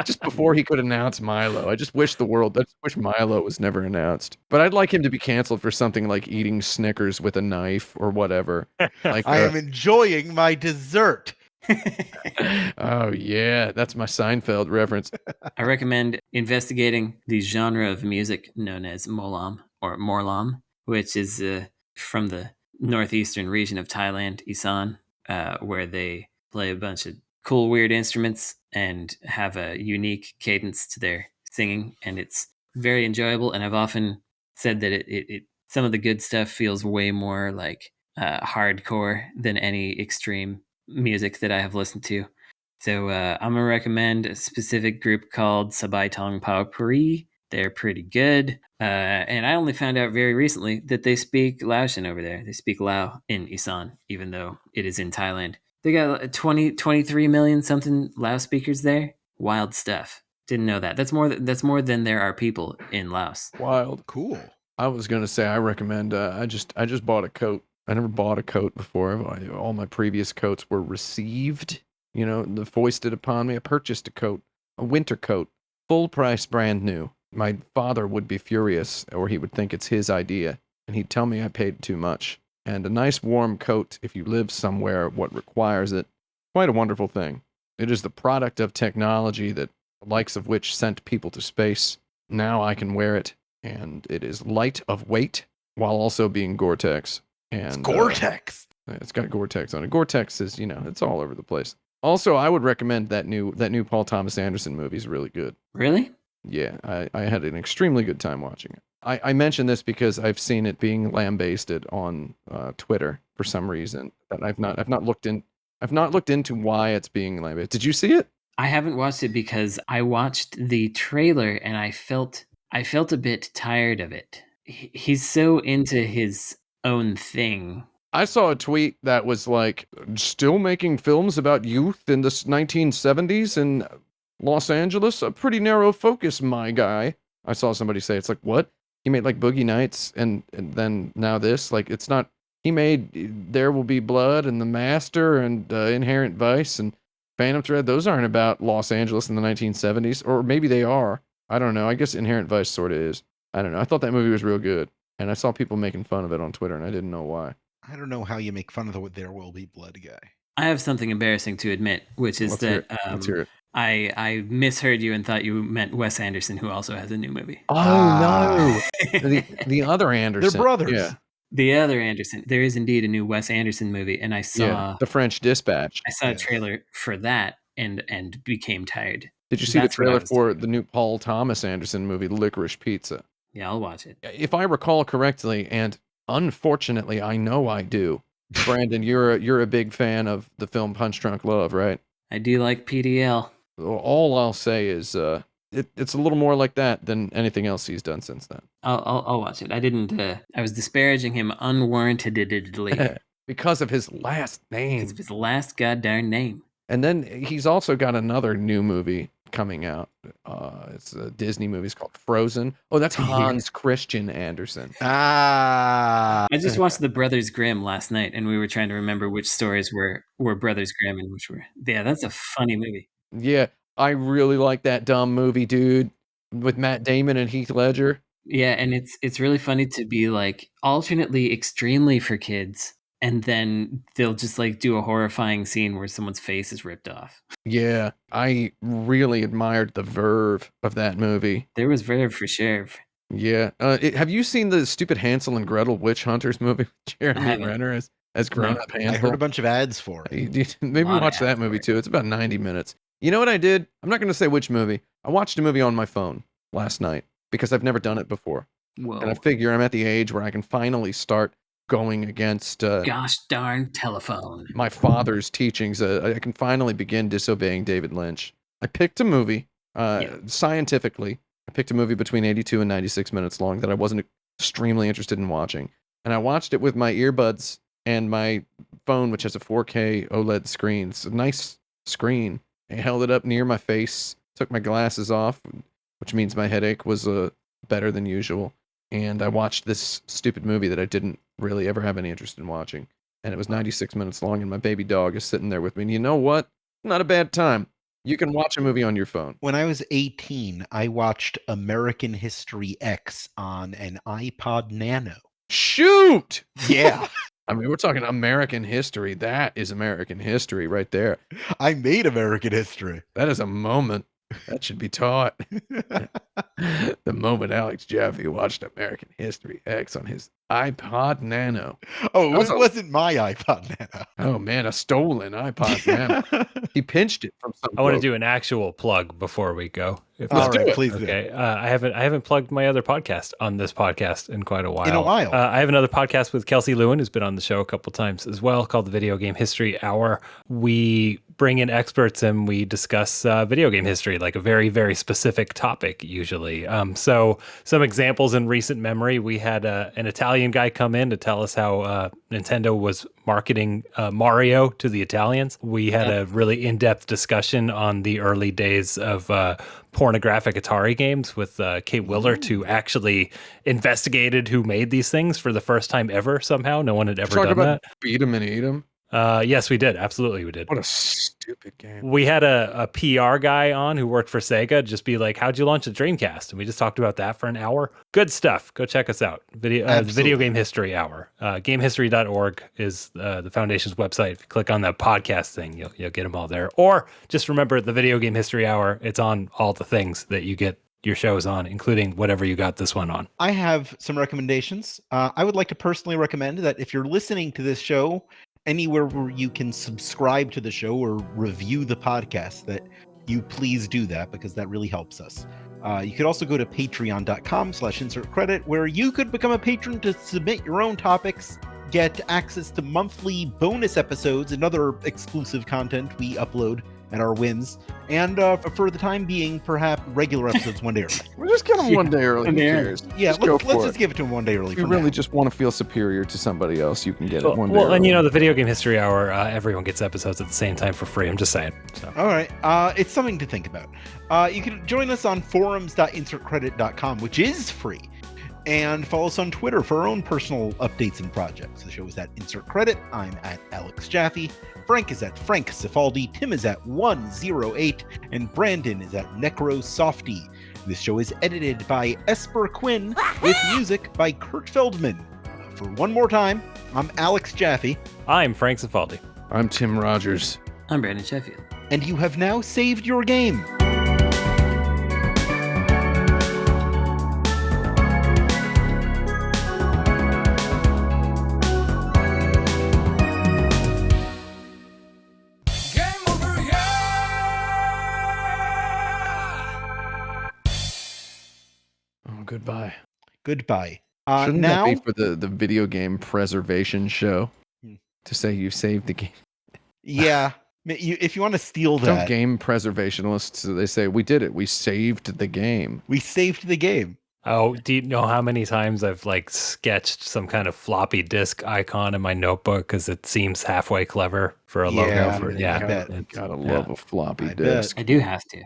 just before he could announce Milo. I just wish Milo was never announced. But I'd like him to be canceled for something like eating Snickers with a knife or whatever. Like I am enjoying my dessert. oh yeah, that's my Seinfeld reference. I recommend investigating the genre of music known as molam or morlam, which is from the northeastern region of Thailand, Isan, where they play a bunch of cool, weird instruments and have a unique cadence to their singing, and it's very enjoyable. And I've often said that it some of the good stuff feels way more like hardcore than any extreme music that I have listened to. So I'm gonna recommend a specific group called Sabai Tong Pao Puri. They're pretty good. And I only found out very recently that they speak Laotian over there. They speak Lao in Isan, even though it is in Thailand. They got 23 million something Lao speakers there. Wild stuff. Didn't know that. That's more than there are people in Laos. Wild. Cool. I was gonna say I recommend. I just bought a coat. I never bought a coat before. All my previous coats were received. Foisted upon me. I purchased a coat, a winter coat, full price, brand new. My father would be furious, or he would think it's his idea, and he'd tell me I paid too much. And a nice warm coat, if you live somewhere what requires it, quite a wonderful thing. It is the product of technology that the likes of which sent people to space. Now I can wear it, and it is light of weight while also being Gore-Tex. And It's Gore-Tex. It's got Gore-Tex on it. Gore-Tex is, it's all over the place. Also, I would recommend that new Paul Thomas Anderson movie is really good. Really? Yeah, I had an extremely good time watching it. I mention this because I've seen it being lambasted on Twitter for some reason, but I've not looked into why it's being lambasted. Did you see it? I haven't watched it because I watched the trailer and I felt a bit tired of it. He's so into his own thing. I saw a tweet that was like, still making films about youth in the 1970s in Los Angeles? A pretty narrow focus, my guy. I saw somebody say, it's like, what? He made like Boogie Nights and then now this? Like, it's not, he made There Will Be Blood and The Master and Inherent Vice and Phantom Thread. Those aren't about Los Angeles in the 1970s, or maybe they are. I don't know. I guess Inherent Vice sort of is. I don't know. I thought that movie was real good. And I saw people making fun of it on Twitter, and I didn't know why. I don't know how you make fun of the There Will Be Blood guy. I have something embarrassing to admit, which is Let's hear that it. Let's hear it. I misheard you and thought you meant Wes Anderson, who also has a new movie. Oh, no. The other Anderson. They're brothers. Yeah. The other Anderson. There is indeed a new Wes Anderson movie, and I saw The French Dispatch. I saw a trailer for that and became tired. Did you see the That's what I trailer was for talking the new Paul Thomas Anderson movie, Licorice Pizza? Yeah, I'll watch it. If I recall correctly, and unfortunately, I know I do. Brandon, you're a big fan of the film Punch Drunk Love, right? I do like PDL. All I'll say is it's a little more like that than anything else he's done since then. I'll watch it. I didn't. I was disparaging him unwarrantedly Because of his last name. because of his last goddamn name. And then he's also got another new movie coming out. It's a Disney movie. It's called Frozen. Oh, that's Hans Christian Andersen. Ah. I just watched The Brothers Grimm last night, and we were trying to remember which stories were Brothers Grimm and which were. Yeah, that's a funny movie. Yeah, I really like that dumb movie, dude, with Matt Damon and Heath Ledger. Yeah, and it's really funny to be like alternately extremely for kids, and then they'll just like do a horrifying scene where someone's face is ripped off. Yeah, I really admired the verve of that movie. There was verve for sure. Yeah. Have you seen the stupid Hansel and Gretel Witch Hunters movie with Jeremy haven't. Renner as grown-up Hansel? I heard a bunch of ads for it. Maybe Lot of watch that ads movie for it. too. It's about 90 minutes. You know what I did? I'm not going to say which movie. I watched a movie on my phone last night because I've never done it before. Whoa. And I figure I'm at the age where I can finally start going against Gosh darn telephone. my father's teachings. I can finally begin disobeying David Lynch. I picked a movie, scientifically. I picked a movie between 82 and 96 minutes long that I wasn't extremely interested in watching. And I watched it with my earbuds and my phone, which has a 4K OLED screen. It's a nice screen. I held it up near my face, took my glasses off, which means my headache was better than usual. And I watched this stupid movie that I didn't really ever have any interest in watching. And it was 96 minutes long, and my baby dog is sitting there with me. And you know what? Not a bad time. You can watch a movie on your phone. When I was 18, I watched American History X on an iPod Nano. Shoot! Yeah. I mean, we're talking American history. That is American history right there. I made American history. That is a moment that should be taught. The moment Alex Jaffe watched American History X on his iPod Nano. Oh, That was it wasn't my iPod Nano. Oh man, a stolen iPod Nano. He pinched it from some. I want to bloke. do an actual plug before we go. If All Let's do right, it. please do. Okay, I haven't plugged my other podcast on this podcast in quite a while. In a while. I have another podcast with Kelsey Lewin, who's been on the show a couple times as well, called the Video Game History Hour. We bring in experts and we discuss video game history, like a very, very specific topic usually. So some examples in recent memory, we had an Italian guy come in to tell us how Nintendo was marketing Mario to the Italians. We had a really in-depth discussion on the early days of pornographic Atari games with Kate Willard, who actually investigated who made these things for the first time ever somehow. No one had ever Talk done about that. beat 'em and eat 'em. Yes, we did. Absolutely, we did. What a stupid game. We had a PR guy on who worked for Sega just be like, how'd you launch a Dreamcast? And we just talked about that for an hour. Good stuff. Go check us out. The Video Game History Hour. Gamehistory.org is the foundation's website. If you click on that podcast thing, you'll get them all there. Or just remember the Video Game History Hour. It's on all the things that you get your shows on, including whatever you got this one on. I have some recommendations. I would like to personally recommend that if you're listening to this show, anywhere where you can subscribe to the show or review the podcast, that you please do that, because that really helps us. You could also go to patreon.com/insertcredit, where you could become a patron to submit your own topics, get access to monthly bonus episodes and other exclusive content we upload at our whims, and for the time being, perhaps regular episodes one day early. We'll just get them one day early. Who cares? Yeah, Just go let's for just it. give it to them one day early. If you for really now. just want to feel superior to somebody else, you can get it one day Well, and early. the Video Game History Hour, everyone gets episodes at the same time for free. I'm just saying. So. All right. It's something to think about. You can join us on forums.insertcredit.com, which is free. And follow us on Twitter for our own personal updates and projects. The show is at Insert Credit. I'm at Alex Jaffe. Frank is at Frank Cifaldi. Tim is at 108. And Brandon is at Necrosofty. This show is edited by Esper Quinn with music by Kurt Feldman. For one more time, I'm Alex Jaffe. I'm Frank Cifaldi. I'm Tim Rogers. I'm Brandon Sheffield. And you have now saved your game. Goodbye. Goodbye. Shouldn't Now, that be for the video game preservation show? To say you saved the game. yeah. If you want to steal that. Don't game preservationists, they say, we did it. We saved the game. We saved the game. Oh, do you know how many times I've like sketched some kind of floppy disk icon in my notebook because it seems halfway clever for a logo? Yeah, For, I yeah, bet. Gotta love a floppy I bet. disk. I do have to.